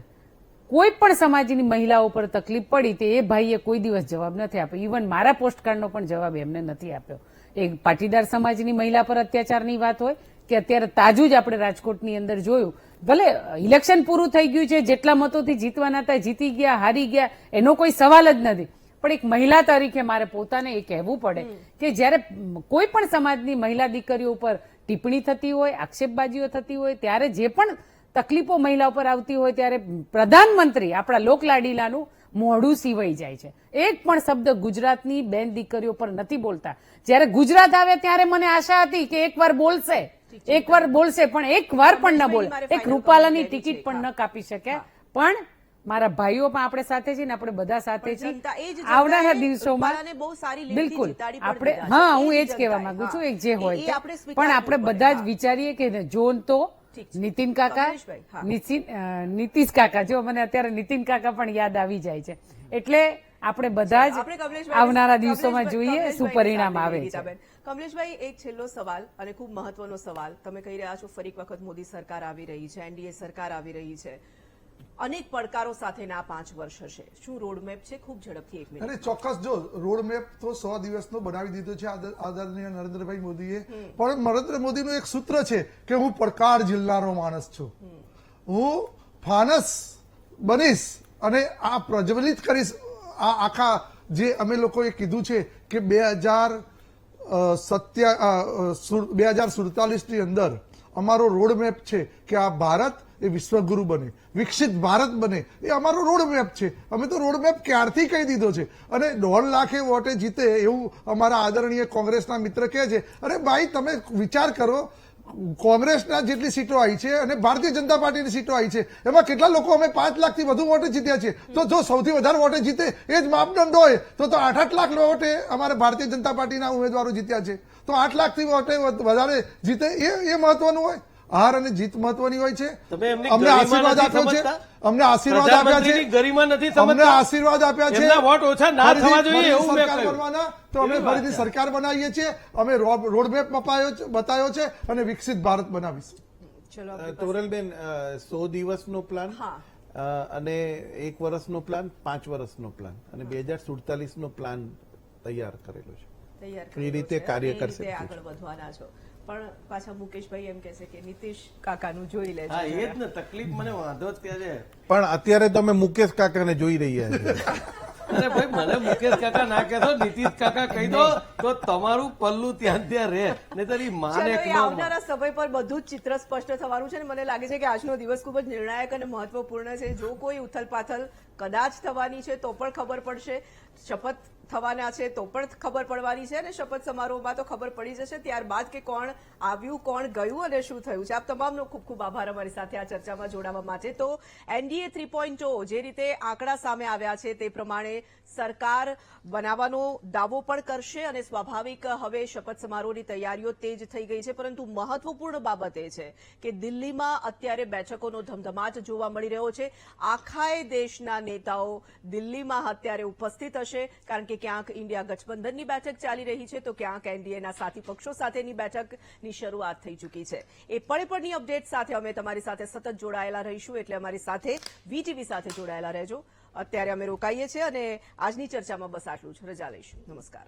કોઈ પણ સમાજની મહિલાઓ પર તકલીફ પડી તે એ ભાઈએ કોઈ દિવસ જવાબ નથી આપ્યો. ઇવન મારા પોસ્ટકાર્ડનો પણ જવાબ એમને નથી આપ્યો. એક પાટીદાર સમાજની મહિલા પર અત્યાચારની વાત હોય કે અત્યારે તાજું જ આપણે રાજકોટની અંદર જોયું ભલે ઇલેક્શન પૂરું થઈ ગયું છે જેટલા મતોથી જીતવાના હતા જીતી ગયા હારી ગયા એનો કોઈ સવાલ જ નથી પણ એક મહિલા તરીકે મારે પોતાને એ કહેવું પડે કે જ્યારે કોઈ પણ સમાજની મહિલા દીકરીઓ ઉપર ટિપ્પણી થતી હોય આક્ષેપબાજીઓ થતી હોય ત્યારે જે પણ તકલીફો મહિલા ઉપર આવતી હોય ત્યારે પ્રધાનમંત્રી આપણા લોકલાડીલાનું મોઢું સીવાઈ જાય છે. એક પણ શબ્દ ગુજરાતની બેન દીકરીઓ પર નથી બોલતા. જ્યારે ગુજરાત આવે ત્યારે મને આશા હતી કે એકવાર બોલશે પણ એકવાર પણ ન બોલે. એક રૂપાલાની ટિકિટ પણ ન કાપી શકે પણ મારા ભાઈઓ પણ આપણે સાથે છીએ ને આપણે બધા સાથે છીએ જનતા એ જ આવનારા જનતાએ દિવસોમાં રૂપાલાને બહુ સારી લીડથી બિલકુલ જીતાડી પણ આપણે દીધા છે. હા હું એ એ જ કહેવા જનતાએ, માંગુ છું હા. એક જે હોય એ તે. આપણે પણ સ્વીકારવું આપણે પડે, બધા જ હા. વિચારીએ કે જોન તો ઠીક છે. નીતિન કાકા કમલેશભાઈ, હા. નીતિશ કાકા જો મને અત્યારે નીતિન કાકા પણ યાદ આવી જાય છે એટલે આપણે બધા જ આપણે કમલેશભાઈ આવનારા દિવસોમાં જોઈએ શું પરિણામ આવે છે. ગીતાબેન, કમલેશભાઈ, એક છેલ્લો સવાલ અને ખૂબ મહત્વનો સવાલ. તમે કહી રહ્યા છો ફરી એક વખત મોદી સરકાર આવી રહી છે, એનડીએ સરકાર આવી રહી છે, અનેક પડકારો સાથેના 5 વર્ષ હશે. શું રોડમેપ છે? ખૂબ ઝડપથી 1 મિનિટ. અને ચોક્કસ જો રોડ મેપ તો 100 દિવસનો બનાવી દીધો છે આદરણીય નરેન્દ્રભાઈ મોદીએ. પણ નરેન્દ્ર મોદીનું એક સૂત્ર છે કે હું પડકાર ઝીલનારો માણસ છું, હું ફાનસ બનીશ અને આ પ્રજ્વલિત કરીશ. આ આખા જે અમે લોકોએ કીધું છે કે 2047 ની અંદર અમારો રોડ મેપ છે કે આ ભારત એ વિશ્વગુરુ બને, વિકસિત ભારત બને, એ અમારો રોડ મેપ છે. અમે તો રોડ મેપ ક્યારથી કહી દીધો છે. અને 1.5 લાખે વોટે જીતે એવું અમારા આદરણીય કોંગ્રેસના મિત્ર કહે છે. અરે ભાઈ તમે વિચાર કરો, કોંગ્રેસના જેટલી સીટો આવી છે અને ભારતીય જનતા પાર્ટીની સીટો આવી છે એમાં કેટલા લોકો અમે 5 લાખથી વધુ વોટે જીત્યા છે. તો જો સૌથી વધારે વોટે જીતે એ જ માપદંડ હોય તો 8 લાખ વોટે અમારે ભારતીય જનતા પાર્ટીના ઉમેદવારો જીત્યા છે. તો 8 લાખથી વોટે વધારે જીતે એ મહત્વનું હોય. હાર અને જીત મહત્વની હોય છે. તમે એમની અમને ગરિમા આશીર્વાદ નથી આપ્યો છે, સમજતા? અમને આશીર્વાદ આપ્યા છે, પ્રધાનમંત્રીની ગરિમા નથી અમને સમજતા? આશીર્વાદ આપ્યા છે. એમના વોટ ઓછા ના ફરીથી- થવા જોઈએ ફરીથી એવું મેં સરકાર કહ્યું. બનવાના તો અમે એવી વાત ફરીથી છે. સરકાર બનાવીએ છીએ. અમે રોડમેપ બતાવ્યો છે અને વિકસિત ભારત બનાવીશું. ચલો આપણે તોરલબેન, 100 દિવસનો પ્લાન હા. અને 1 વર્ષનો પ્લાન, 5 વર્ષનો પ્લાન અને 2047 પ્લાન તૈયાર કરેલો છે. તૈયાર એ કરેલો રીતે છે કાર્ય અને એ કરશે. રીતે આગળ વધવાના છો. પણ પાછા મુકેશભાઈ એમ કહેશે કે નીતિશ કાકાનું જોઈ લેજો હા એ જરા. જ ને તકલીફ મને વાંધો જ ત્યાં છે. પણ અત્યારે તમે મુકેશ કાકાને જોઈ રહ્યા છો. અરે ભાઈ મને મુકેશ કાકા ના કહેતો, નીતિશ કાકા કહી દો તો તમારું પલ્લું ત્યાં રહે, નહીંતર ઈ માને ચાલો, કે એ ન આવનારા સમય પર બધું જ ચિત્ર સ્પષ્ટ થવાનું છે અને મને લાગે છે કે આજનો દિવસ ખૂબ જ નિર્ણાયક અને મહત્વપૂર્ણ છે. જો કોઈ ઉથલપાથલ કદાચ થવાની છે તો પણ ખબર પડશે, શપથ થવાના છે તો પણ ખબર પડવાની છે અને શપથ સમારોહમાં તો ખબર પડી જશે ત્યારબાદ કે કોણ આવ્યું, કોણ ગયું અને શું થયું છે. આપ તમામનો ખૂબ ખૂબ આભાર અમારી સાથે આ ચર્ચામાં જોડાવા માટે. તો એનડીએ 3.0 જે રીતે આંકડા સામે આવ્યા છે તે પ્રમાણે સરકાર બનાવવાનો દાવો પણ કરશે અને સ્વાભાવિક હવે શપથ સમારોહની તૈયારીઓ તેજ થઈ ગઈ છે. પરંતુ મહત્વપૂર્ણ બાબત એ છે કે દિલ્હીમાં અત્યારે બેઠકોનો ધમધમાટ જોવા મળી રહ્યો છે. આખાય દેશના નેતાઓ દિલ્હીમાં અત્યારે ઉપસ્થિત હશે, કારણ કે ક્યાંક ઇન્ડિયા ગઠબંધનની બેઠક ચાલી રહી છે તો ક્યાંક એનડીએના સાથી પક્ષો સાથેની બેઠકની શરૂઆત થઈ ચૂકી છે. એ પળે અપડેટ સાથે અમે તમારી સાથે સતત જોડાયેલા રહીશું, એટલે અમારી સાથે વીટીવી સાથે જોડાયેલા રહેજો. અત્યારે અમે રોકાઈએ છીએ અને આજની ચર્ચામાં બસ આટલું જ. રજા લઈશું. નમસ્કાર.